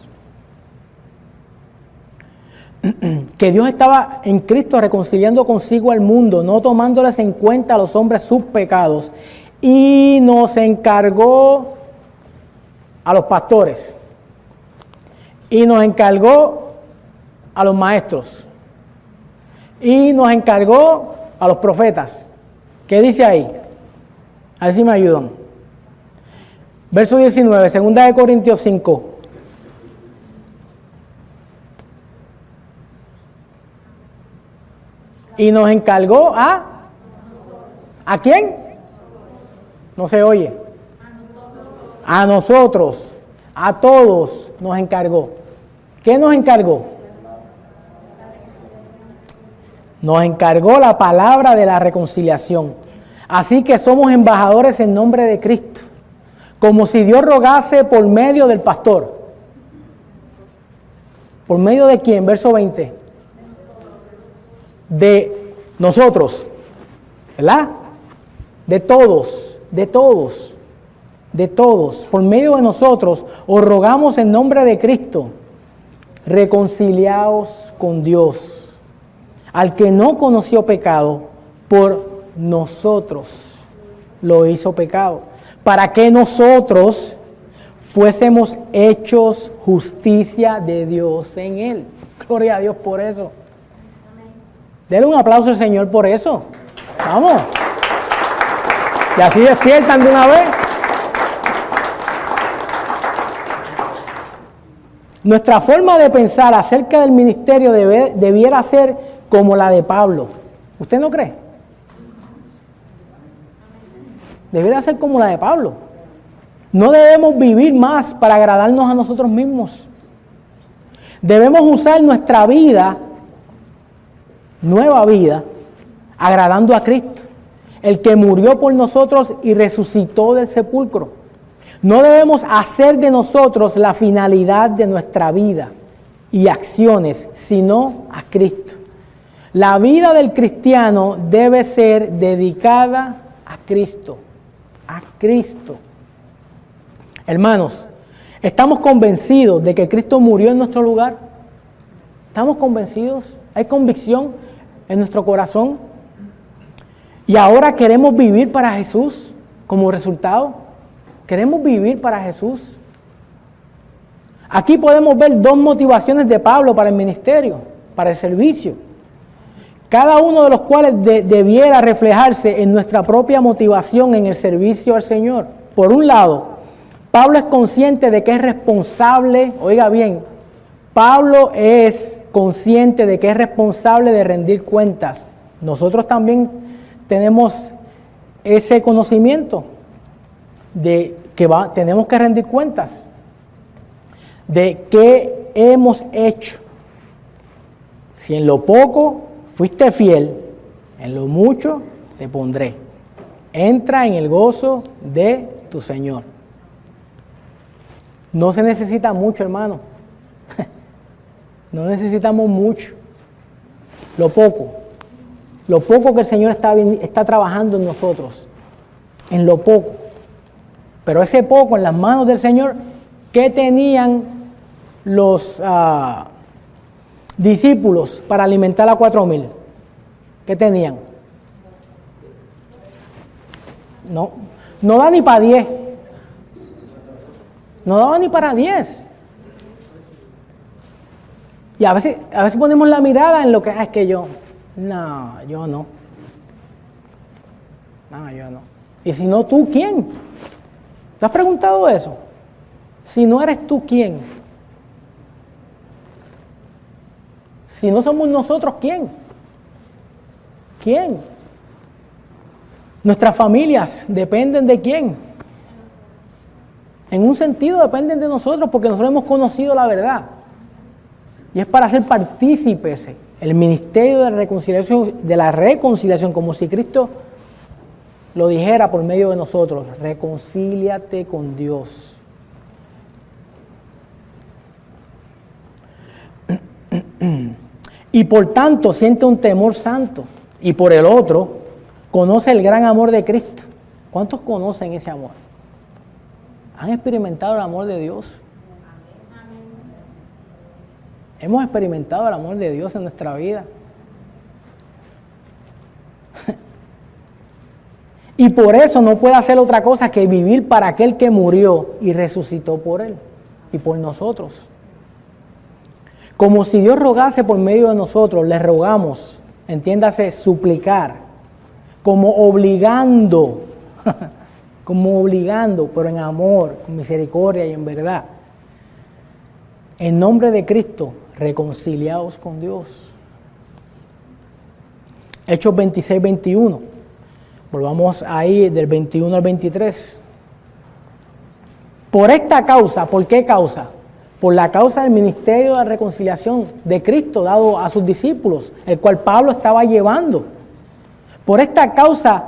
Que Dios estaba en Cristo reconciliando consigo al mundo, no tomándoles en cuenta a los hombres sus pecados, y nos encargó a los pastores, y nos encargó a los maestros, y nos encargó a los profetas. ¿Qué dice ahí? A ver si me ayudan. Verso 19, 2 Corintios 5. Y nos encargó ¿a quién? No se oye. A nosotros, a todos nos encargó. ¿Qué nos encargó? Nos encargó la palabra de la reconciliación. Así que somos embajadores en nombre de Cristo, como si Dios rogase por medio del pastor. ¿Por medio de quién? Verso 20. De nosotros, ¿verdad? De todos, por medio de nosotros, os rogamos en nombre de Cristo, reconciliaos con Dios, al que no conoció pecado, por nosotros lo hizo pecado, para que nosotros fuésemos hechos justicia de Dios en él. Gloria a Dios por eso. Denle un aplauso al Señor por eso. Vamos. Y así despiertan de una vez. Nuestra forma de pensar acerca del ministerio debiera ser como la de Pablo. ¿Usted no cree? Debiera ser como la de Pablo. No debemos vivir más para agradarnos a nosotros mismos. Debemos usar nuestra vida, nueva vida, agradando a Cristo, el que murió por nosotros y resucitó del sepulcro. No debemos hacer de nosotros la finalidad de nuestra vida y acciones, sino a Cristo. La vida del cristiano debe ser dedicada a Cristo. A Cristo. Hermanos, ¿estamos convencidos de que Cristo murió en nuestro lugar? ¿Estamos convencidos? ¿Hay convicción en nuestro corazón? ¿Y ahora queremos vivir para Jesús como resultado? ¿Queremos vivir para Jesús? Aquí podemos ver dos motivaciones de Pablo para el ministerio, para el servicio. Cada uno de los cuales debiera reflejarse en nuestra propia motivación en el servicio al Señor. Por un lado, Pablo es consciente de que es responsable, oiga bien, Pablo es consciente de que es responsable de rendir cuentas. Nosotros también tenemos ese conocimiento de que tenemos que rendir cuentas de qué hemos hecho. Si en lo poco fuiste fiel, en lo mucho te pondré. Entra en el gozo de tu Señor. No se necesita mucho, hermano. No necesitamos mucho. Lo poco que el Señor está trabajando en nosotros. En lo poco. Pero ese poco en las manos del Señor, ¿qué tenían los discípulos para alimentar a 4,000? ¿Qué tenían? No da ni para 10. No daba ni para 10. Y a veces ponemos la mirada en lo que es que yo. No. Y si no tú, ¿quién? ¿Te has preguntado eso? Si no eres tú, ¿quién? Si no somos nosotros, ¿quién? ¿Quién? Nuestras familias dependen de quién. En un sentido dependen de nosotros porque nosotros hemos conocido la verdad. Y es para ser partícipes el ministerio de la reconciliación, como si Cristo lo dijera por medio de nosotros. Reconcíliate con Dios. Y por tanto siente un temor santo. Y por el otro, conoce el gran amor de Cristo. ¿Cuántos conocen ese amor? ¿Han experimentado el amor de Dios? ¿Hemos experimentado el amor de Dios en nuestra vida? Y por eso no puede hacer otra cosa que vivir para aquel que murió y resucitó por él y por nosotros. Como si Dios rogase por medio de nosotros, le rogamos, entiéndase, suplicar, como obligando, pero en amor, con misericordia y en verdad. En nombre de Cristo, reconciliados con Dios. Hechos 26, 21. Volvamos ahí del 21 al 23. Por esta causa, ¿por qué causa? Por la causa del ministerio de la reconciliación de Cristo dado a sus discípulos, el cual Pablo estaba llevando. Por causa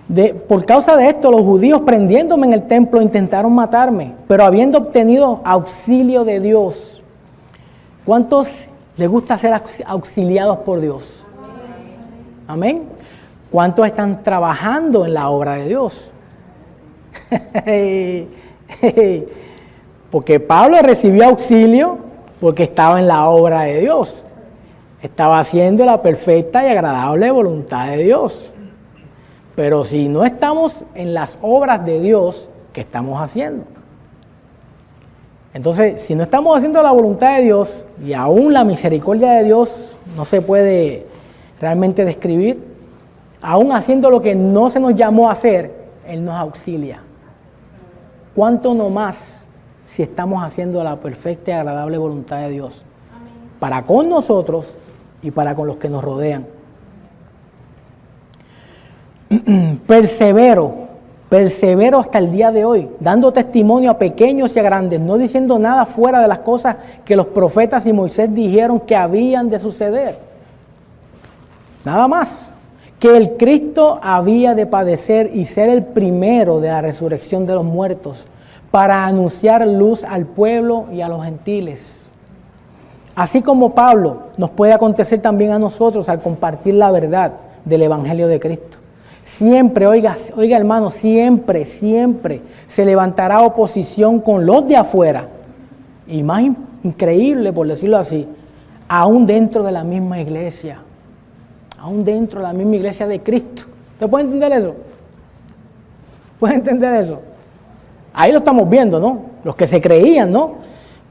de esto, los judíos prendiéndome en el templo intentaron matarme, pero habiendo obtenido auxilio de Dios. ¿Cuántos les gusta ser auxiliados por Dios? Amén. ¿Cuántos están trabajando en la obra de Dios? Porque Pablo recibió auxilio porque estaba en la obra de Dios. Estaba haciendo la perfecta y agradable voluntad de Dios. Pero si no estamos en las obras de Dios, ¿qué estamos haciendo? Entonces, si no estamos haciendo la voluntad de Dios, y aún la misericordia de Dios no se puede realmente describir, aún haciendo lo que no se nos llamó a hacer, Él nos auxilia. ¿Cuánto no más si estamos haciendo la perfecta y agradable voluntad de Dios? Amén. Para con nosotros y para con los que nos rodean. Persevero hasta el día de hoy, dando testimonio a pequeños y a grandes, no diciendo nada fuera de las cosas que los profetas y Moisés dijeron que habían de suceder. Nada más. que el Cristo había de padecer y ser el primero de la resurrección de los muertos, para anunciar luz al pueblo y a los gentiles. Así como Pablo, nos puede acontecer también a nosotros al compartir la verdad del Evangelio de Cristo. Siempre, oiga hermano, siempre se levantará oposición con los de afuera. Y más increíble, por decirlo así, aún dentro de la misma iglesia. Aún dentro de la misma iglesia de Cristo. ¿Usted puede entender eso? ¿Puede entender eso? Ahí lo estamos viendo, ¿no? Los que se creían, ¿no?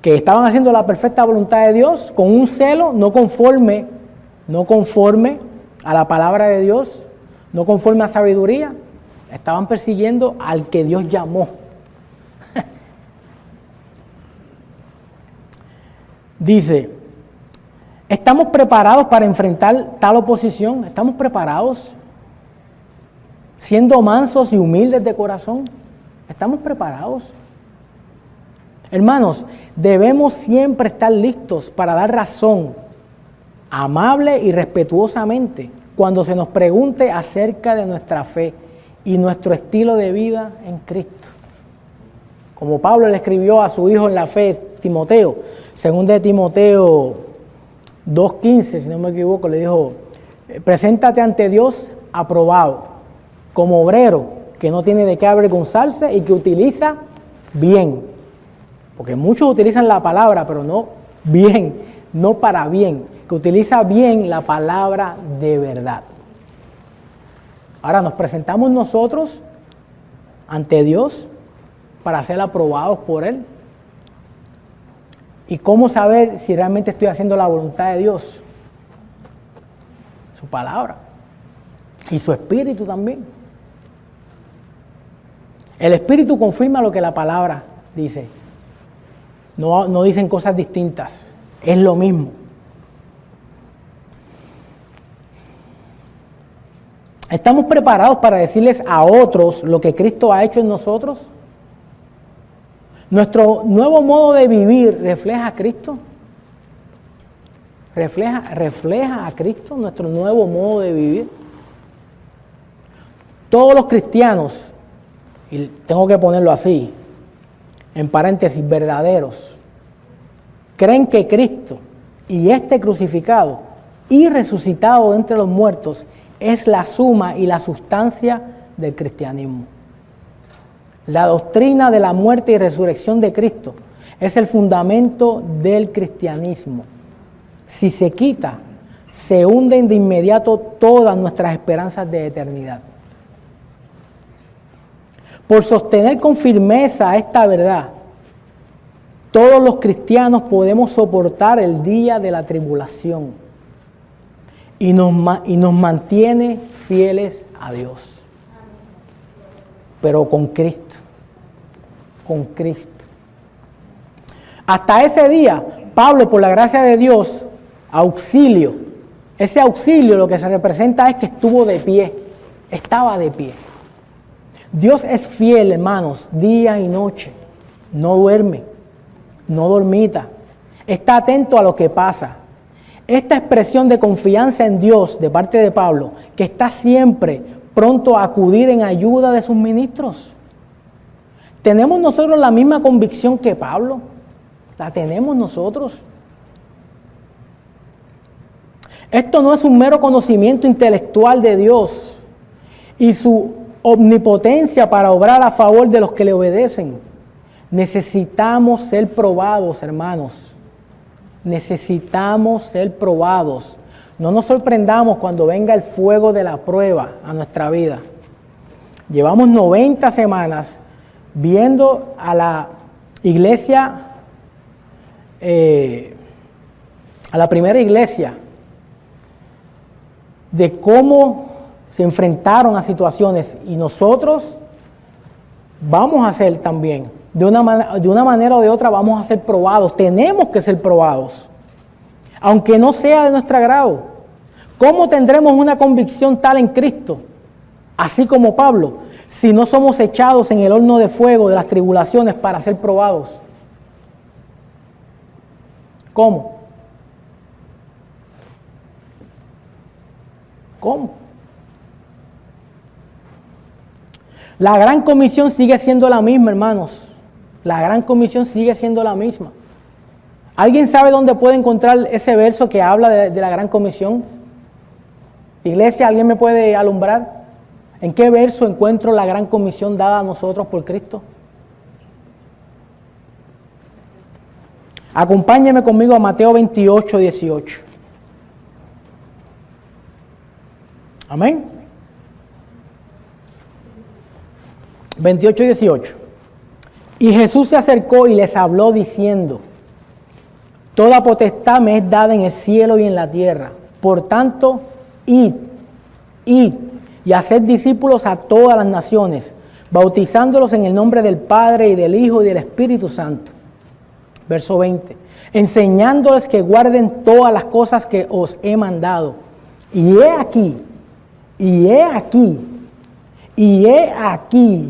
Que estaban haciendo la perfecta voluntad de Dios con un celo no conforme a la palabra de Dios, no conforme a sabiduría, estaban persiguiendo al que Dios llamó. Dice, ¿estamos preparados para enfrentar tal oposición? ¿Estamos preparados? Siendo mansos y humildes de corazón, ¿estamos preparados? Hermanos, debemos siempre estar listos para dar razón, amable y respetuosamente, cuando se nos pregunte acerca de nuestra fe y nuestro estilo de vida en Cristo. Como Pablo le escribió a su hijo en la fe, Timoteo, según de Timoteo 2:15, si no me equivoco, le dijo, preséntate ante Dios aprobado, como obrero que no tiene de qué avergonzarse y que utiliza bien. Porque muchos utilizan la palabra, pero no bien, no para bien, que utiliza bien la palabra de verdad. Ahora nos presentamos nosotros ante Dios para ser aprobados por Él. ¿Y cómo saber si realmente estoy haciendo la voluntad de Dios? Su palabra y su espíritu también. El espíritu confirma lo que la palabra dice. No dicen cosas distintas, es lo mismo. ¿Estamos preparados para decirles a otros lo que Cristo ha hecho en nosotros? ¿Nuestro nuevo modo de vivir refleja a Cristo? ¿Refleja a Cristo nuestro nuevo modo de vivir? Todos los cristianos, y tengo que ponerlo así, en paréntesis, verdaderos, creen que Cristo y este crucificado y resucitado de entre los muertos es la suma y la sustancia del cristianismo. La doctrina de la muerte y resurrección de Cristo es el fundamento del cristianismo. Si se quita, se hunden de inmediato todas nuestras esperanzas de eternidad. Por sostener con firmeza esta verdad, todos los cristianos podemos soportar el día de la tribulación y nos mantiene fieles a Dios. Pero con Cristo. Hasta ese día, Pablo, por la gracia de Dios, ese auxilio lo que se representa es que estuvo de pie, estaba de pie. Dios es fiel, hermanos, día y noche, no duerme, no dormita, está atento a lo que pasa. Esta expresión de confianza en Dios de parte de Pablo, que está siempre pronto a acudir en ayuda de sus ministros. ¿Tenemos nosotros la misma convicción que Pablo? ¿La tenemos nosotros? Esto no es un mero conocimiento intelectual de Dios y su omnipotencia para obrar a favor de los que le obedecen. Necesitamos ser probados, hermanos. Necesitamos ser probados. No nos sorprendamos cuando venga el fuego de la prueba a nuestra vida. Llevamos 90 semanas viendo a la iglesia, a la primera iglesia, de cómo se enfrentaron a situaciones, y nosotros vamos a ser también, de una manera o de otra vamos a ser probados, tenemos que ser probados, aunque no sea de nuestro agrado. ¿Cómo tendremos una convicción tal en Cristo, así como Pablo, si no somos echados en el horno de fuego de las tribulaciones para ser probados? ¿Cómo? La gran comisión sigue siendo la misma, hermanos. La gran comisión sigue siendo la misma. ¿Alguien sabe dónde puede encontrar ese verso que habla de la gran comisión? Iglesia, ¿alguien me puede alumbrar? ¿En qué verso encuentro la gran comisión dada a nosotros por Cristo? Acompáñeme conmigo a Mateo 28, 18. Amén. 28, 18. Y Jesús se acercó y les habló diciendo: toda potestad me es dada en el cielo y en la tierra. Por tanto, id y haced discípulos a todas las naciones, bautizándolos en el nombre del Padre y del Hijo y del Espíritu Santo. Verso 20. Enseñándoles que guarden todas las cosas que os he mandado. Y he aquí,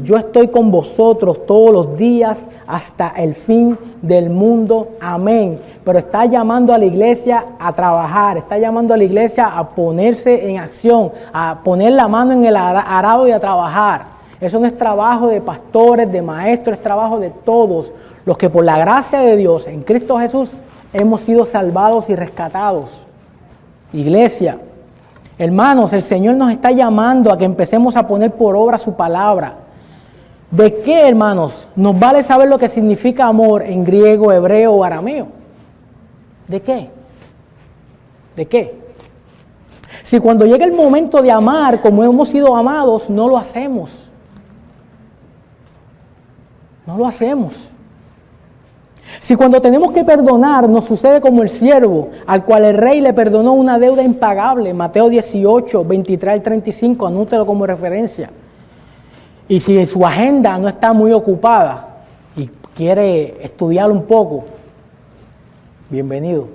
yo estoy con vosotros todos los días hasta el fin del mundo. Amén. Pero está llamando a la iglesia a trabajar, está llamando a la iglesia a ponerse en acción, a poner la mano en el arado y a trabajar. Eso no es trabajo de pastores, de maestros, es trabajo de todos los que por la gracia de Dios en Cristo Jesús hemos sido salvados y rescatados. Iglesia, hermanos, el Señor nos está llamando a que empecemos a poner por obra su palabra. ¿De qué, hermanos? Nos vale saber lo que significa amor en griego, hebreo o arameo. ¿De qué? ¿De qué? Si cuando llega el momento de amar como hemos sido amados, no lo hacemos. No lo hacemos. Si cuando tenemos que perdonar nos sucede como el siervo, al cual el rey le perdonó una deuda impagable, Mateo 18, 23 al 35, anótelo como referencia. Y si su agenda no está muy ocupada y quiere estudiar un poco, bienvenido.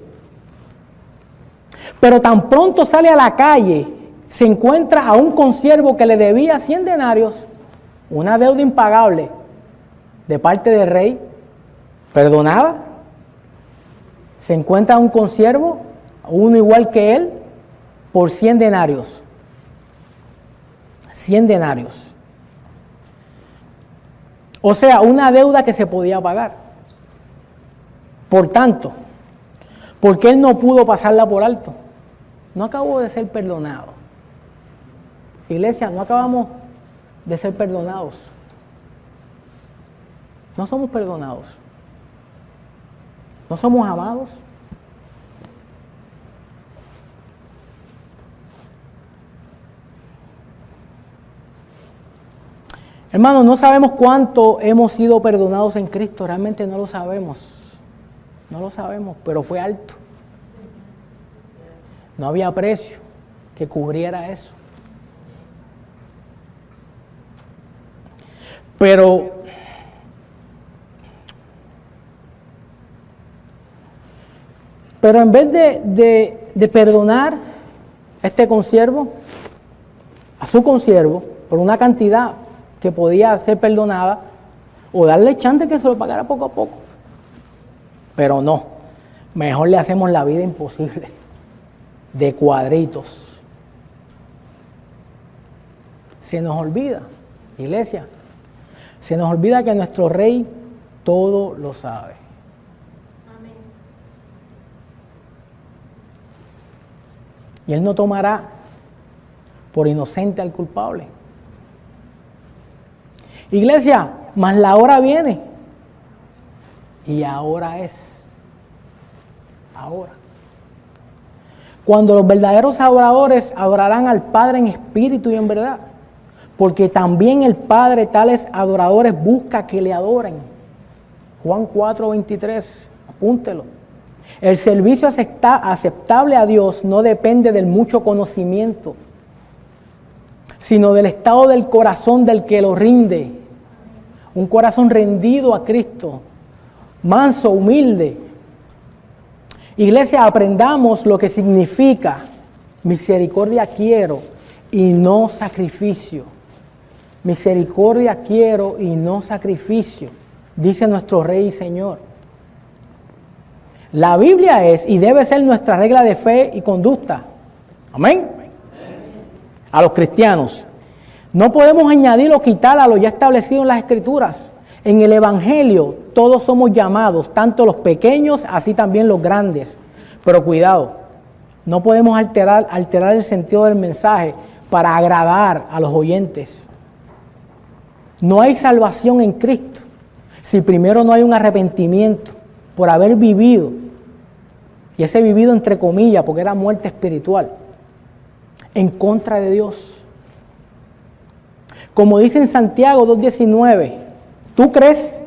Pero tan pronto sale a la calle, se encuentra a un consiervo que le debía 100 denarios, una deuda impagable de parte del rey, perdonada. Se encuentra a un consiervo, uno igual que él, por 100 denarios. 100 denarios. O sea, una deuda que se podía pagar. Por tanto, ¿por qué él no pudo pasarla por alto? No acabó de ser perdonado. Iglesia, no acabamos de ser perdonados. No somos perdonados. ¿No somos amados? Hermanos, no sabemos cuánto hemos sido perdonados en Cristo, realmente no lo sabemos. No lo sabemos, pero fue alto. No había precio que cubriera eso. Pero en vez de perdonar a este consiervo, a su consiervo, por una cantidad que podía ser perdonada, o darle chance que se lo pagara poco a poco. Pero no, mejor le hacemos la vida imposible, de cuadritos. Se nos olvida, iglesia, se nos olvida que nuestro Rey todo lo sabe. Y Él no tomará por inocente al culpable. Iglesia, mas la hora viene. Y ahora es. Ahora. Cuando los verdaderos adoradores adorarán al Padre en espíritu y en verdad. Porque también el Padre tales adoradores busca que le adoren. Juan 4, 23. Apúntelo. El servicio aceptable a Dios no depende del mucho conocimiento, sino del estado del corazón del que lo rinde. Un corazón rendido a Cristo, manso, humilde. Iglesia, aprendamos lo que significa misericordia quiero y no sacrificio. Misericordia quiero y no sacrificio, dice nuestro Rey y Señor. La Biblia es y debe ser nuestra regla de fe y conducta. Amén. A los cristianos. No podemos añadir o quitar a lo ya establecido en las Escrituras. En el Evangelio todos somos llamados, tanto los pequeños, así también los grandes. Pero cuidado, no podemos alterar el sentido del mensaje para agradar a los oyentes. No hay salvación en Cristo si primero no hay un arrepentimiento por haber vivido, y ese vivido entre comillas, porque era muerte espiritual, en contra de Dios. Como dice en Santiago 2:19, ¿tú crees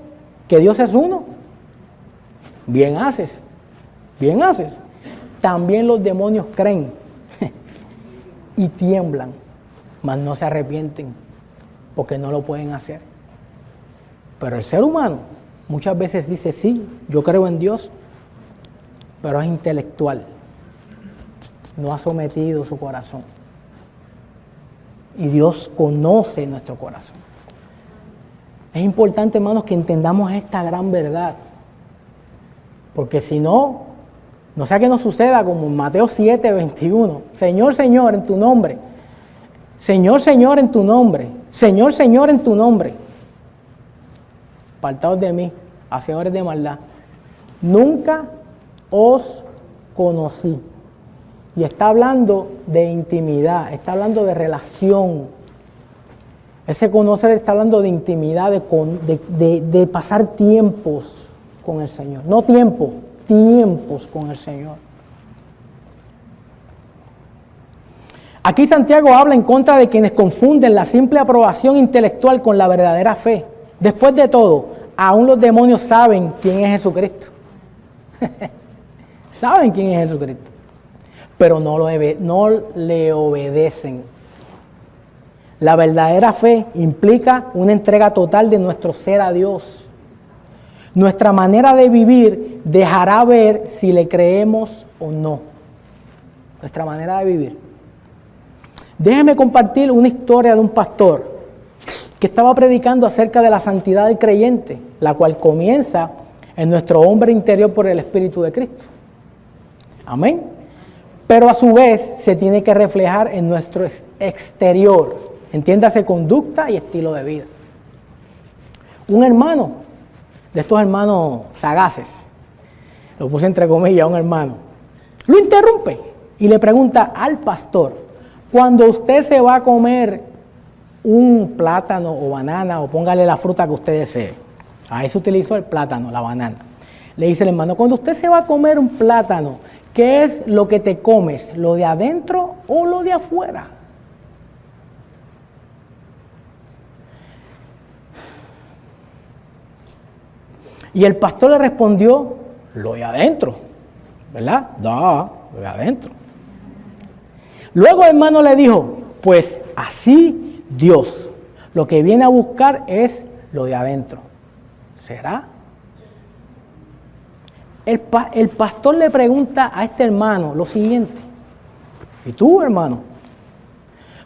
que Dios es uno? Bien haces, bien haces. También los demonios creen y tiemblan, mas no se arrepienten porque no lo pueden hacer. Pero el ser humano muchas veces dice, sí, yo creo en Dios, pero es intelectual, no ha sometido su corazón. Y Dios conoce nuestro corazón. Es importante, hermanos, que entendamos esta gran verdad, porque si no, no sea que nos suceda como en Mateo 7:21, Señor, Señor, en tu nombre, Señor, Señor, en tu nombre, Señor, Señor, en tu nombre, apartados de mí, hacedores de maldad, nunca os conocí. Y está hablando de intimidad, está hablando de relación. Ese conocer está hablando de intimidad, de pasar tiempos con el Señor. No tiempo, tiempos con el Señor. Aquí Santiago habla en contra de quienes confunden la simple aprobación intelectual con la verdadera fe. Después de todo, aún los demonios saben quién es Jesucristo. Saben quién es Jesucristo, pero no le obedecen. La verdadera fe implica una entrega total de nuestro ser a Dios. Nuestra manera de vivir dejará ver si le creemos o no. Nuestra manera de vivir. Déjeme compartir una historia de un pastor que estaba predicando acerca de la santidad del creyente, la cual comienza en nuestro hombre interior por el Espíritu de Cristo. Amén. Pero a su vez se tiene que reflejar en nuestro exterior, entiéndase conducta y estilo de vida. Un hermano, de estos hermanos sagaces, lo puse entre comillas, un hermano, lo interrumpe y le pregunta al pastor, cuando usted se va a comer un plátano o banana, o póngale la fruta que usted desee, ahí se utilizó el plátano, la banana, le dice el hermano, cuando usted se va a comer un plátano, ¿qué es lo que te comes? ¿Lo de adentro o lo de afuera? Y el pastor le respondió, lo de adentro, ¿verdad? No, lo de adentro. Luego el hermano le dijo, pues así Dios, lo que viene a buscar es lo de adentro. ¿Será? El pastor le pregunta a este hermano lo siguiente, ¿y tú, hermano?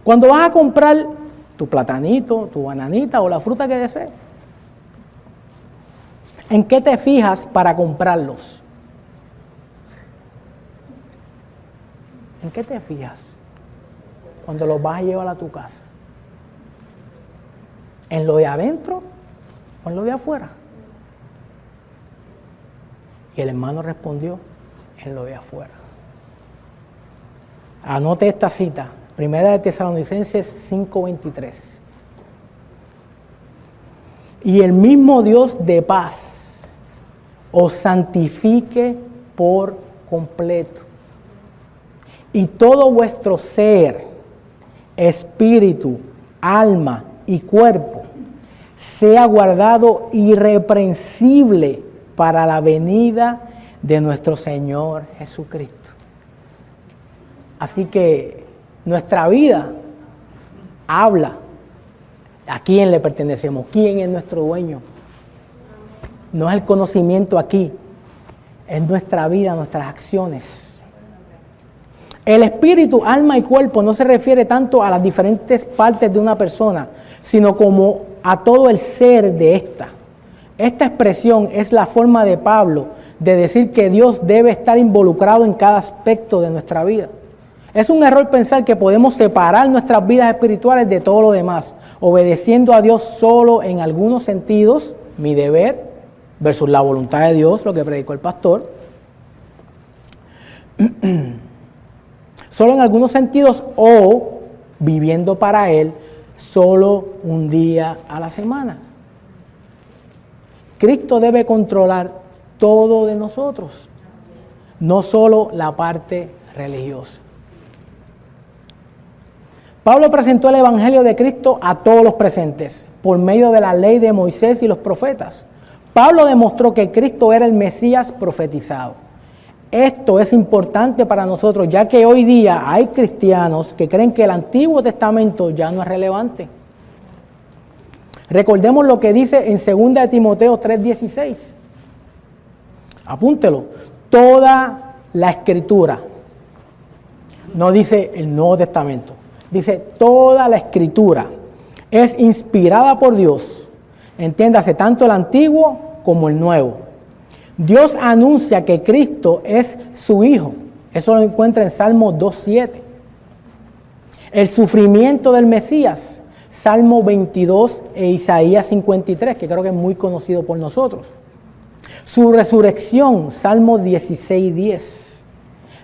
Cuando vas a comprar tu platanito, tu bananita o la fruta que desees, ¿en qué te fijas para comprarlos? ¿En qué te fijas cuando los vas a llevar a tu casa? ¿En lo de adentro o en lo de afuera? Y el hermano respondió, en lo de afuera. Anote esta cita, 1 de Tesalonicenses 5:23. Y el mismo Dios de paz os santifique por completo. Y todo vuestro ser, espíritu, alma y cuerpo sea guardado irreprensible para la venida de nuestro Señor Jesucristo. Así que nuestra vida habla a quién le pertenecemos, quién es nuestro dueño. No es el conocimiento aquí, es nuestra vida, nuestras acciones. El espíritu, alma y cuerpo no se refiere tanto a las diferentes partes de una persona, sino como a todo el ser de esta. Esta expresión es la forma de Pablo de decir que Dios debe estar involucrado en cada aspecto de nuestra vida. Es un error pensar que podemos separar nuestras vidas espirituales de todo lo demás, obedeciendo a Dios solo en algunos sentidos, mi deber, versus la voluntad de Dios, lo que predicó el pastor. Solo en algunos sentidos, o viviendo para Él solo un día a la semana. Cristo debe controlar todo de nosotros, no solo la parte religiosa. Pablo presentó el Evangelio de Cristo a todos los presentes por medio de la ley de Moisés y los profetas. Pablo demostró que Cristo era el Mesías profetizado. Esto es importante para nosotros, ya que hoy día hay cristianos que creen que el Antiguo Testamento ya no es relevante. Recordemos lo que dice en 2 de Timoteo 3:16. Apúntelo. Toda la Escritura. No dice el Nuevo Testamento. Dice toda la Escritura es inspirada por Dios. Entiéndase tanto el Antiguo como el Nuevo. Dios anuncia que Cristo es su Hijo. Eso lo encuentra en Salmo 2:7. El sufrimiento del Mesías, Salmo 22 e Isaías 53, que creo que es muy conocido por nosotros. Su resurrección, Salmo 16:10.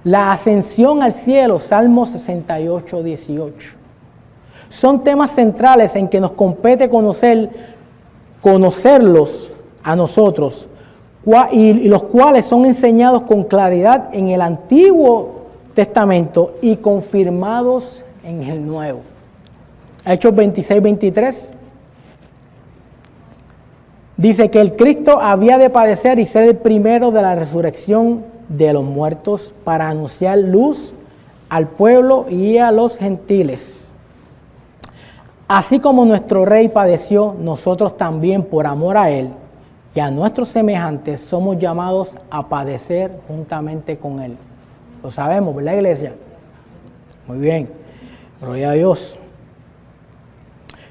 La ascensión al cielo, Salmo 68:18. Son temas centrales en que nos compete conocerlos a nosotros, y los cuales son enseñados con claridad en el Antiguo Testamento y confirmados en el Nuevo. Hechos 26:23 dice que el Cristo había de padecer y ser el primero de la resurrección de los muertos para anunciar luz al pueblo y a los gentiles. Así como nuestro Rey padeció, nosotros también por amor a Él y a nuestros semejantes somos llamados a padecer juntamente con Él. Lo sabemos, ¿verdad, iglesia? Muy bien, gloria a Dios.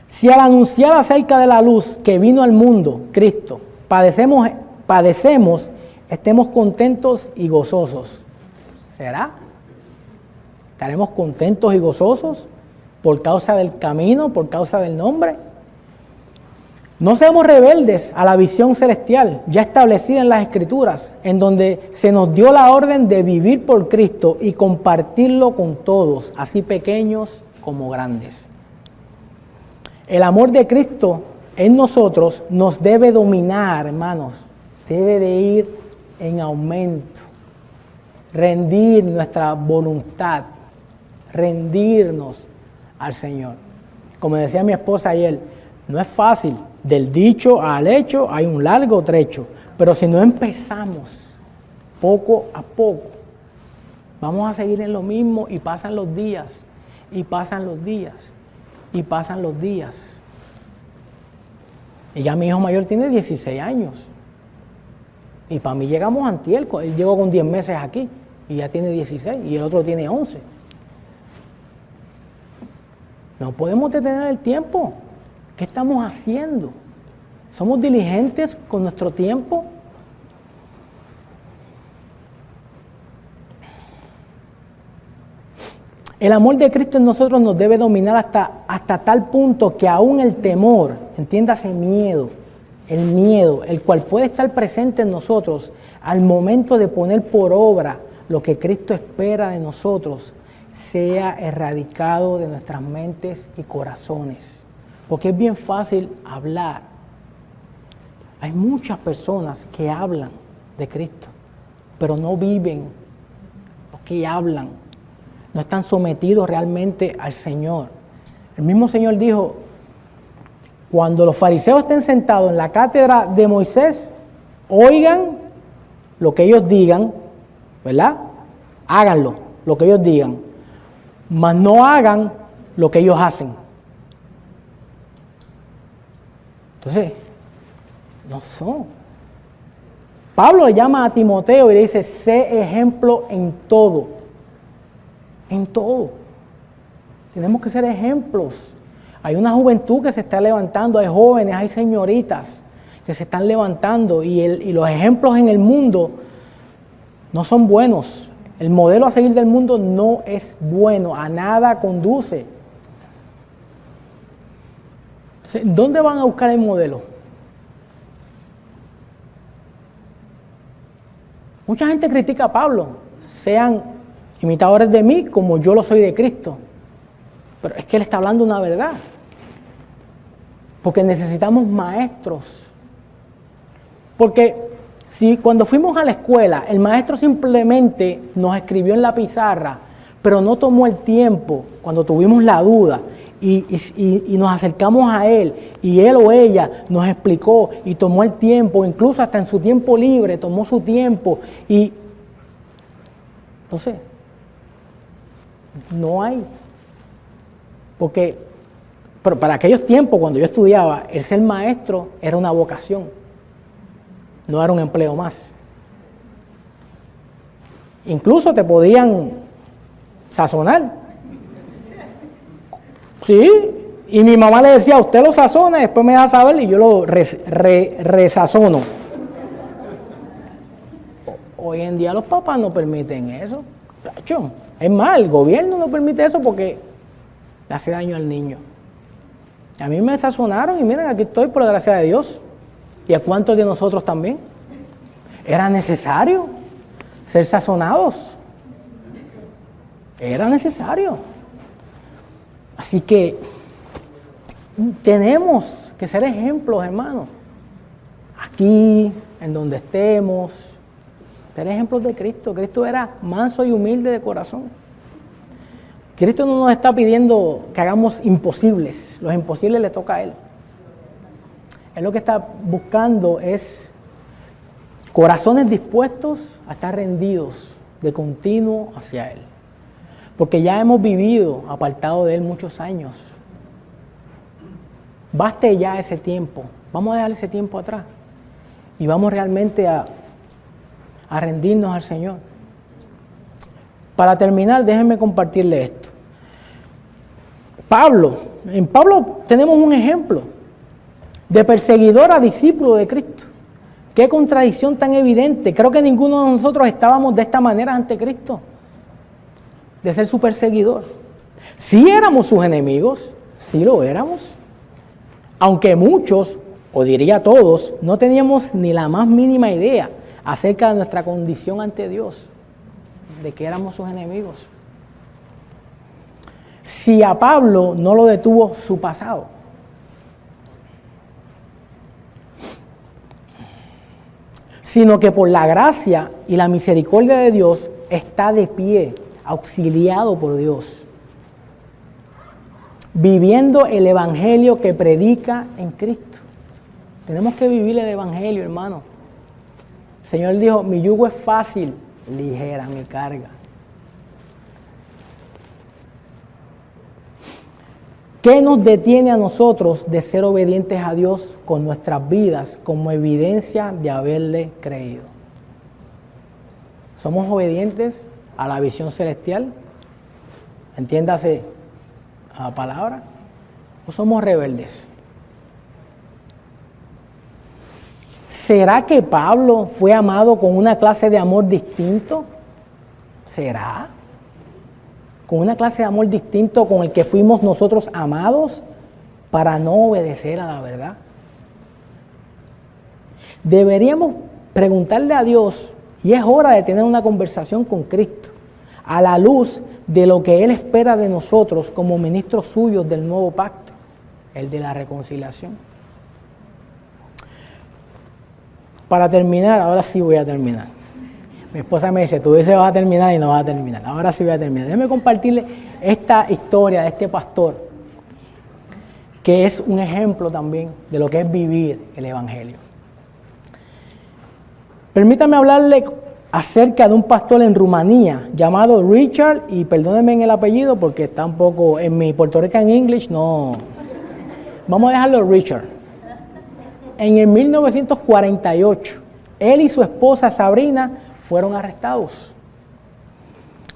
Si al anunciar acerca de la luz que vino al mundo, Cristo, padecemos, estemos contentos y gozosos. ¿Será? ¿Estaremos contentos y gozosos por causa del camino, por causa del nombre? No seamos rebeldes a la visión celestial ya establecida en las Escrituras, en donde se nos dio la orden de vivir por Cristo y compartirlo con todos, así pequeños como grandes. El amor de Cristo en nosotros nos debe dominar, hermanos, debe de ir en aumento, rendir nuestra voluntad, rendirnos al Señor. Como decía mi esposa ayer, no es fácil, del dicho al hecho hay un largo trecho, pero si no empezamos poco a poco, vamos a seguir en lo mismo y pasan los días, y pasan los días, y pasan los días. Y ya mi hijo mayor tiene 16 años. Y para mí llegamos antier, él llegó con 10 meses aquí y ya tiene 16 y el otro tiene 11. No podemos detener el tiempo. ¿Qué estamos haciendo? ¿Somos diligentes con nuestro tiempo? El amor de Cristo en nosotros nos debe dominar hasta tal punto que aún el temor, entiéndase miedo, el miedo, el cual puede estar presente en nosotros al momento de poner por obra lo que Cristo espera de nosotros, sea erradicado de nuestras mentes y corazones. Porque es bien fácil hablar. Hay muchas personas que hablan de Cristo, pero no viven lo que hablan. No están sometidos realmente al Señor. El mismo Señor dijo, cuando los fariseos estén sentados en la cátedra de Moisés, oigan lo que ellos digan, ¿verdad? Háganlo, lo que ellos digan, mas no hagan lo que ellos hacen. Entonces, no son. Pablo le llama a Timoteo y le dice, sé ejemplo en todo. En todo. Tenemos que ser ejemplos. Hay una juventud que se está levantando, hay jóvenes, hay señoritas que se están levantando y los ejemplos en el mundo no son buenos. El modelo a seguir del mundo no es bueno, a nada conduce. ¿Dónde van a buscar el modelo? Mucha gente critica a Pablo, sean imitadores de mí como yo lo soy de Cristo. Pero es que él está hablando una verdad. Porque necesitamos maestros. Porque si cuando fuimos a la escuela, el maestro simplemente nos escribió en la pizarra, pero no tomó el tiempo cuando tuvimos la duda y nos acercamos a él y él o ella nos explicó y tomó el tiempo, incluso hasta en su tiempo libre tomó su tiempo y entonces no hay, porque pero para aquellos tiempos cuando yo estudiaba el ser maestro era una vocación, no era un empleo más. Incluso te podían sazonar. Sí, y mi mamá le decía, usted lo sazona y después me deja saber y yo lo resazono. Hoy en día los papás no permiten eso. Es más, el gobierno no permite eso porque le hace daño al niño. A mí me sazonaron y miren, aquí estoy por la gracia de Dios. ¿Y a cuántos de nosotros también? Era necesario ser sazonados. Era necesario. Así que tenemos que ser ejemplos, hermanos. Aquí, en donde estemos, ser ejemplos de Cristo. Cristo era manso y humilde de corazón. Cristo no nos está pidiendo que hagamos imposibles. Los imposibles le toca a Él. Él lo que está buscando es corazones dispuestos a estar rendidos de continuo hacia Él. Porque ya hemos vivido apartado de Él muchos años. Baste ya ese tiempo. Vamos a dejar ese tiempo atrás. Y vamos realmente a rendirnos al Señor. Para terminar, déjenme compartirle esto. En Pablo tenemos un ejemplo de perseguidor a discípulo de Cristo. Qué contradicción tan evidente. Creo que ninguno de nosotros estábamos de esta manera ante Cristo, de ser su perseguidor. Sí éramos sus enemigos, sí lo éramos, aunque muchos, o diría todos, no teníamos ni la más mínima idea acerca de nuestra condición ante Dios, de que éramos sus enemigos. Si a Pablo no lo detuvo su pasado, sino que por la gracia y la misericordia de Dios está de pie, auxiliado por Dios, viviendo el evangelio que predica en Cristo. Tenemos que vivir el evangelio, hermano. El Señor dijo, mi yugo es fácil, ligera mi carga. ¿Qué nos detiene a nosotros de ser obedientes a Dios con nuestras vidas como evidencia de haberle creído? ¿Somos obedientes a la visión celestial? Entiéndase a la palabra. ¿O somos rebeldes? ¿Será que Pablo fue amado con una clase de amor distinto? ¿Será? ¿Con una clase de amor distinto con el que fuimos nosotros amados para no obedecer a la verdad? Deberíamos preguntarle a Dios, y es hora de tener una conversación con Cristo, a la luz de lo que Él espera de nosotros como ministros suyos del nuevo pacto, el de la reconciliación. Para terminar, ahora sí voy a terminar. Mi esposa me dice, tú dices vas a terminar y no vas a terminar. Ahora sí voy a terminar. Déjeme compartirle esta historia de este pastor, que es un ejemplo también de lo que es vivir el evangelio. Permítame hablarle acerca de un pastor en Rumanía llamado Richard, y perdónenme en el apellido porque está un poco en mi Puerto Rican English, no. Vamos a dejarlo Richard. En el 1948, él y su esposa Sabrina fueron arrestados.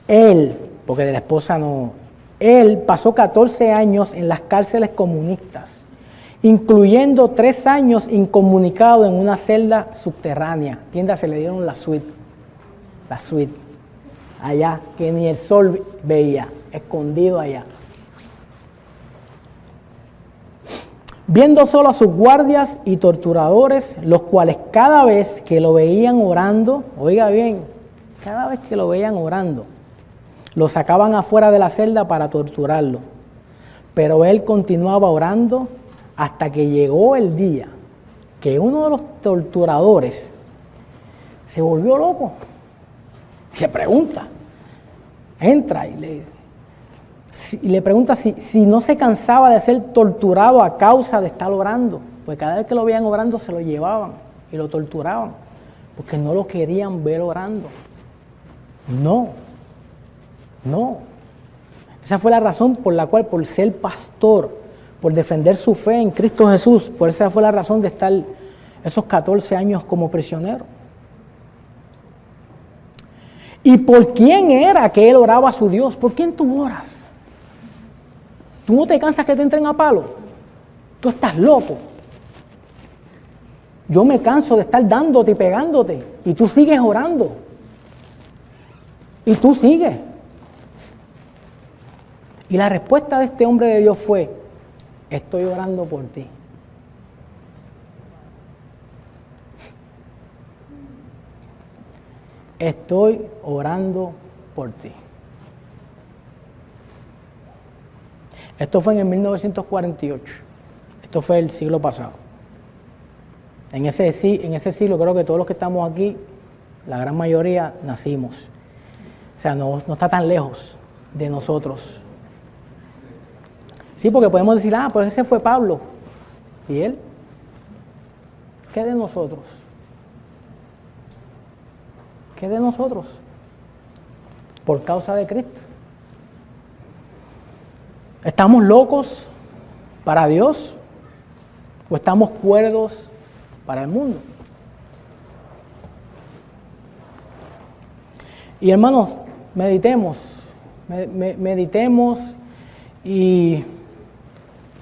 Él, porque de la esposa no, él pasó 14 años en las cárceles comunistas, incluyendo 3 años incomunicado en una celda subterránea. Entiéndase, le dieron la suite. allá, que ni el sol veía, escondido allá. Viendo solo a sus guardias y torturadores, los cuales cada vez que lo veían orando, oiga bien, cada vez que lo veían orando, lo sacaban afuera de la celda para torturarlo. Pero él continuaba orando hasta que llegó el día que uno de los torturadores se volvió loco. Se pregunta, entra y le pregunta si no se cansaba de ser torturado a causa de estar orando. Pues cada vez que lo veían orando se lo llevaban y lo torturaban, porque no lo querían ver orando. No. Esa fue la razón por la cual, por ser pastor, por defender su fe en Cristo Jesús, por esa fue la razón de estar esos 14 años como prisionero. ¿Y por quién era que él oraba a su Dios? ¿Por quién tú oras? ¿Tú no te cansas que te entren a palo? Tú estás loco. Yo me canso de estar dándote y pegándote, y tú sigues orando. Y tú sigues. Y la respuesta de este hombre de Dios fue: estoy orando por ti. Estoy orando por ti. Esto fue en el 1948. Esto fue el siglo pasado. En ese siglo creo que todos los que estamos aquí, la gran mayoría, nacimos. O sea, no está tan lejos de nosotros. Sí, porque podemos decir, pues ese fue Pablo. ¿Y él? ¿Qué de nosotros? ¿Qué de nosotros? Por causa de Cristo. ¿Estamos locos para Dios o estamos cuerdos para el mundo? Y hermanos, meditemos y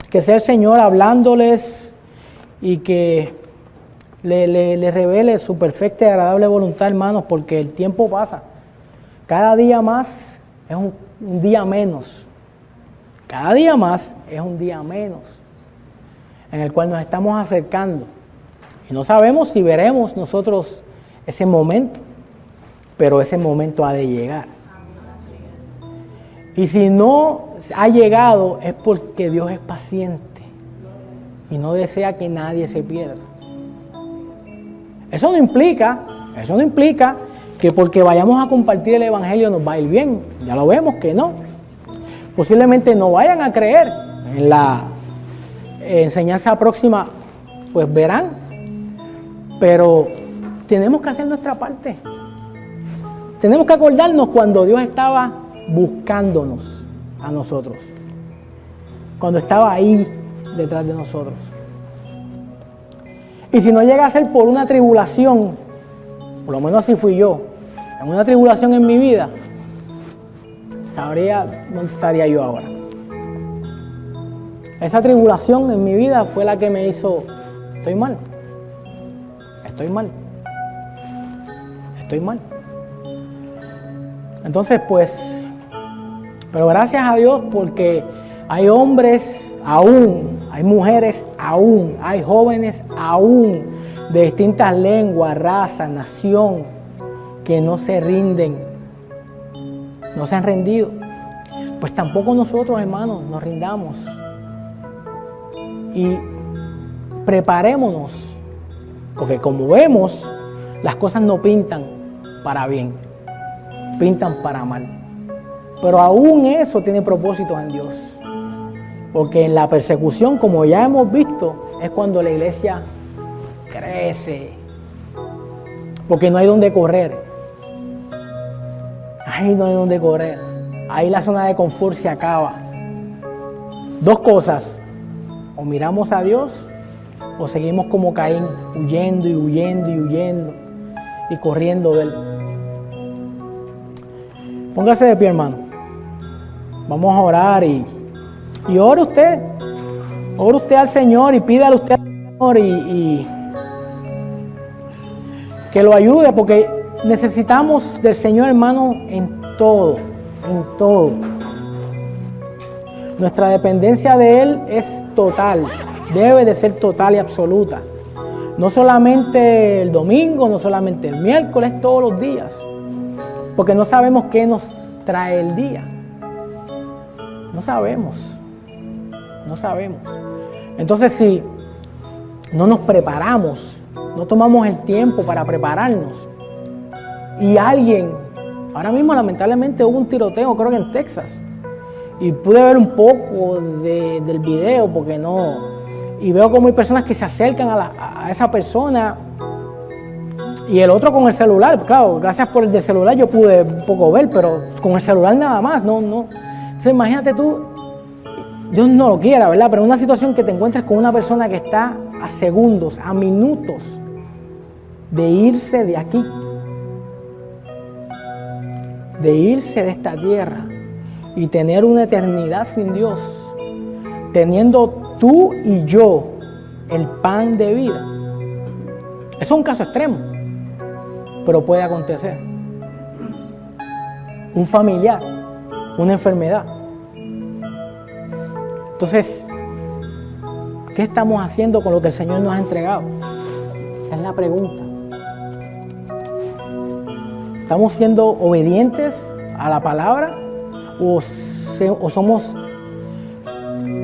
que sea el Señor hablándoles y que le revele su perfecta y agradable voluntad, hermanos, porque el tiempo pasa. Cada día más es un día menos. Cada día más es un día menos en el cual nos estamos acercando. Y no sabemos si veremos nosotros ese momento, pero ese momento ha de llegar. Y si no ha llegado es porque Dios es paciente y no desea que nadie se pierda. Eso no implica que porque vayamos a compartir el Evangelio nos va a ir bien. Ya lo vemos que no. Posiblemente no vayan a creer en la enseñanza próxima, pues verán. Pero tenemos que hacer nuestra parte. Tenemos que acordarnos cuando Dios estaba buscándonos a nosotros. Cuando estaba ahí detrás de nosotros. Y si no llega a ser por una tribulación, por lo menos así fui yo, en una tribulación en mi vida, sabría dónde estaría yo ahora. Esa tribulación en mi vida fue la que me hizo, estoy mal. Entonces, pues, pero gracias a Dios porque hay hombres aún, hay mujeres aún, hay jóvenes aún de distintas lenguas, razas, nación, que no se rinden, no se han rendido. Pues tampoco nosotros, hermanos, nos rindamos. Y preparémonos, porque como vemos, las cosas no pintan para bien, pintan para mal. Pero aún eso tiene propósitos en Dios. Porque en la persecución, como ya hemos visto, es cuando la iglesia crece. Porque no hay donde correr. Ahí no hay donde correr. Ahí la zona de confort se acaba. Dos cosas. O miramos a Dios o seguimos como Caín, huyendo y corriendo de él. Póngase de pie, hermano. Vamos a orar y ore usted. Ore usted al Señor y pídale usted al Señor y que lo ayude, porque necesitamos del Señor, hermano, en todo, en todo. Nuestra dependencia de Él es total, debe de ser total y absoluta. No solamente el domingo, no solamente el miércoles, todos los días. Porque no sabemos qué nos trae el día. No sabemos. No sabemos. Entonces, si no nos preparamos, no tomamos el tiempo para prepararnos, y alguien, ahora mismo lamentablemente hubo un tiroteo, creo que en Texas, y pude ver un poco del video porque no, y veo como hay personas que se acercan a esa persona y el otro con el celular. Claro, gracias por el del celular yo pude un poco ver, pero con el celular nada más, no. Entonces imagínate tú, Dios no lo quiera, ¿verdad? Pero en una situación que te encuentres con una persona que está a segundos, a minutos de irse de aquí, de irse de esta tierra y tener una eternidad sin Dios, teniendo tú y yo el pan de vida. Eso es un caso extremo, pero puede acontecer. Un familiar, una enfermedad. Entonces, ¿qué estamos haciendo con lo que el Señor nos ha entregado? Es la pregunta. ¿Estamos siendo obedientes a la palabra o somos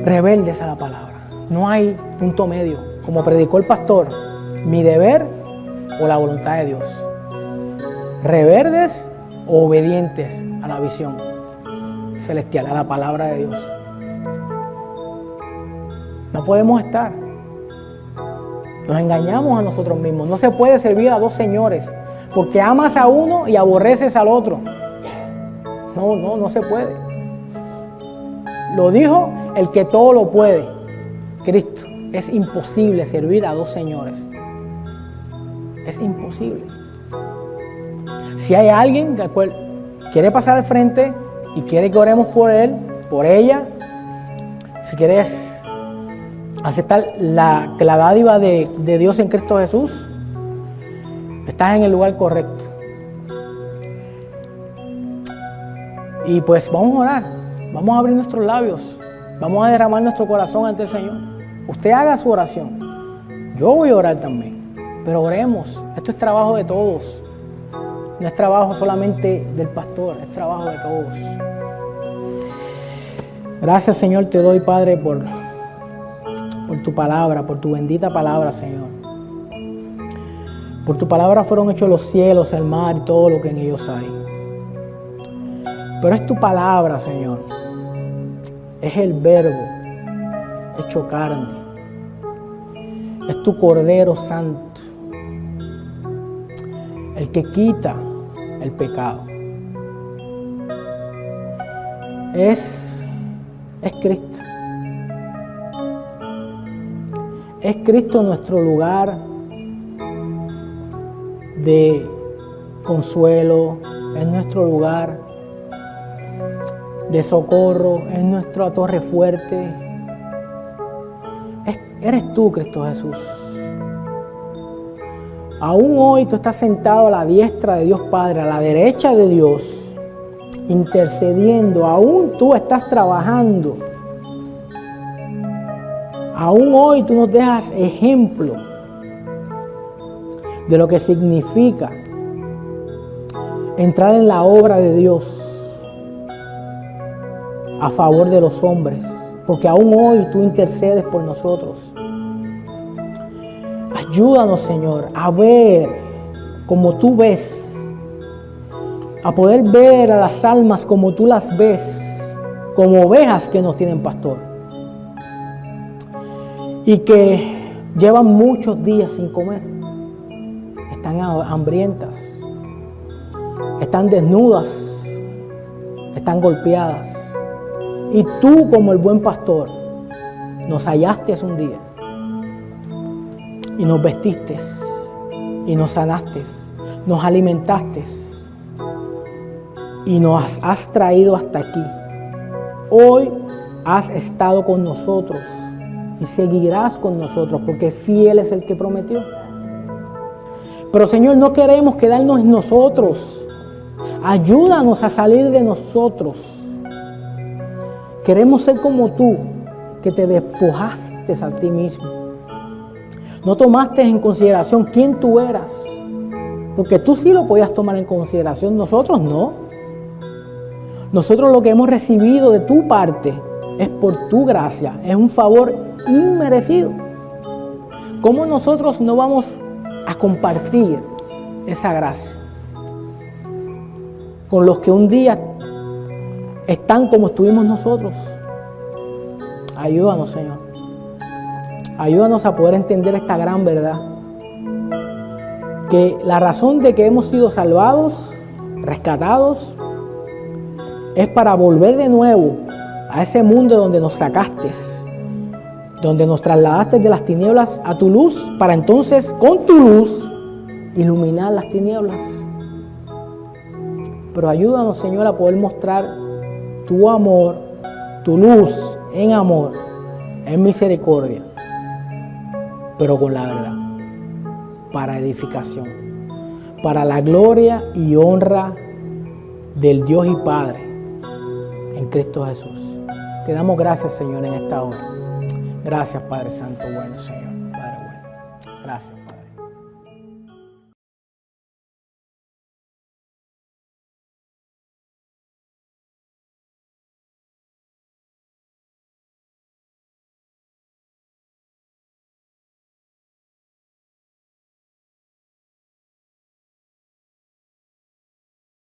rebeldes a la palabra? No hay punto medio. Como predicó el pastor, mi deber o la voluntad de Dios. Rebeldes o obedientes a la visión celestial, a la palabra de Dios. No podemos estar. Nos engañamos a nosotros mismos. No se puede servir a dos señores, porque amas a uno y aborreces al otro. No se puede. Lo dijo el que todo lo puede, Cristo. Es imposible servir a dos señores. Es imposible. Si hay alguien que quiere pasar al frente y quiere que oremos por él, por ella, si quieres aceptar la dádiva de Dios en Cristo Jesús, estás en el lugar correcto. Y pues vamos a orar, vamos a abrir nuestros labios, vamos a derramar nuestro corazón ante el Señor. Usted haga su oración, yo voy a orar también, pero oremos. Esto es trabajo de todos, no es trabajo solamente del pastor, es trabajo de todos. Gracias, Señor, te doy, Padre, por tu palabra, por tu bendita palabra, Señor. Por tu palabra fueron hechos los cielos, el mar y todo lo que en ellos hay. Pero es tu palabra, Señor. Es el Verbo hecho carne. Es tu Cordero Santo, el que quita el pecado. Es Cristo. Es Cristo nuestro lugar de consuelo, es nuestro lugar de socorro, es nuestra torre fuerte. Eres tú, Cristo Jesús. Aún hoy tú estás sentado a la diestra de Dios Padre, a la derecha de Dios, intercediendo. Aún tú estás trabajando. Aún hoy tú nos dejas ejemplo de lo que significa entrar en la obra de Dios a favor de los hombres, porque aún hoy tú intercedes por nosotros. Ayúdanos, Señor, a ver como tú ves, a poder ver a las almas como tú las ves, como ovejas que nos tienen pastor y que llevan muchos días sin comer. Están hambrientas, están desnudas, están golpeadas. Y tú, como el buen pastor, nos hallaste un día y nos vestiste y nos sanaste, nos alimentaste y nos has traído hasta aquí. Hoy has estado con nosotros y seguirás con nosotros, porque fiel es el que prometió. Pero, Señor, no queremos quedarnos nosotros Ayúdanos a salir de nosotros. Queremos ser como tú, que te despojaste a ti mismo. No tomaste en consideración quién tú eras, porque tú sí lo podías tomar en consideración, nosotros no. Nosotros lo que hemos recibido de tu parte es por tu gracia, es un favor inmerecido. ¿Cómo nosotros no vamos a compartir esa gracia con los que un día están como estuvimos nosotros? Ayúdanos, Señor. Ayúdanos a poder entender esta gran verdad. Que la razón de que hemos sido salvados, rescatados, es para volver de nuevo a ese mundo donde nos sacaste, donde nos trasladaste de las tinieblas a tu luz, para entonces con tu luz iluminar las tinieblas. Pero ayúdanos, Señor, a poder mostrar tu amor, tu luz en amor, en misericordia, pero con la verdad, para edificación, para la gloria y honra del Dios y Padre en Cristo Jesús. Te damos gracias, Señor, en esta hora. Gracias, Padre Santo, bueno, Señor, Padre bueno. Gracias.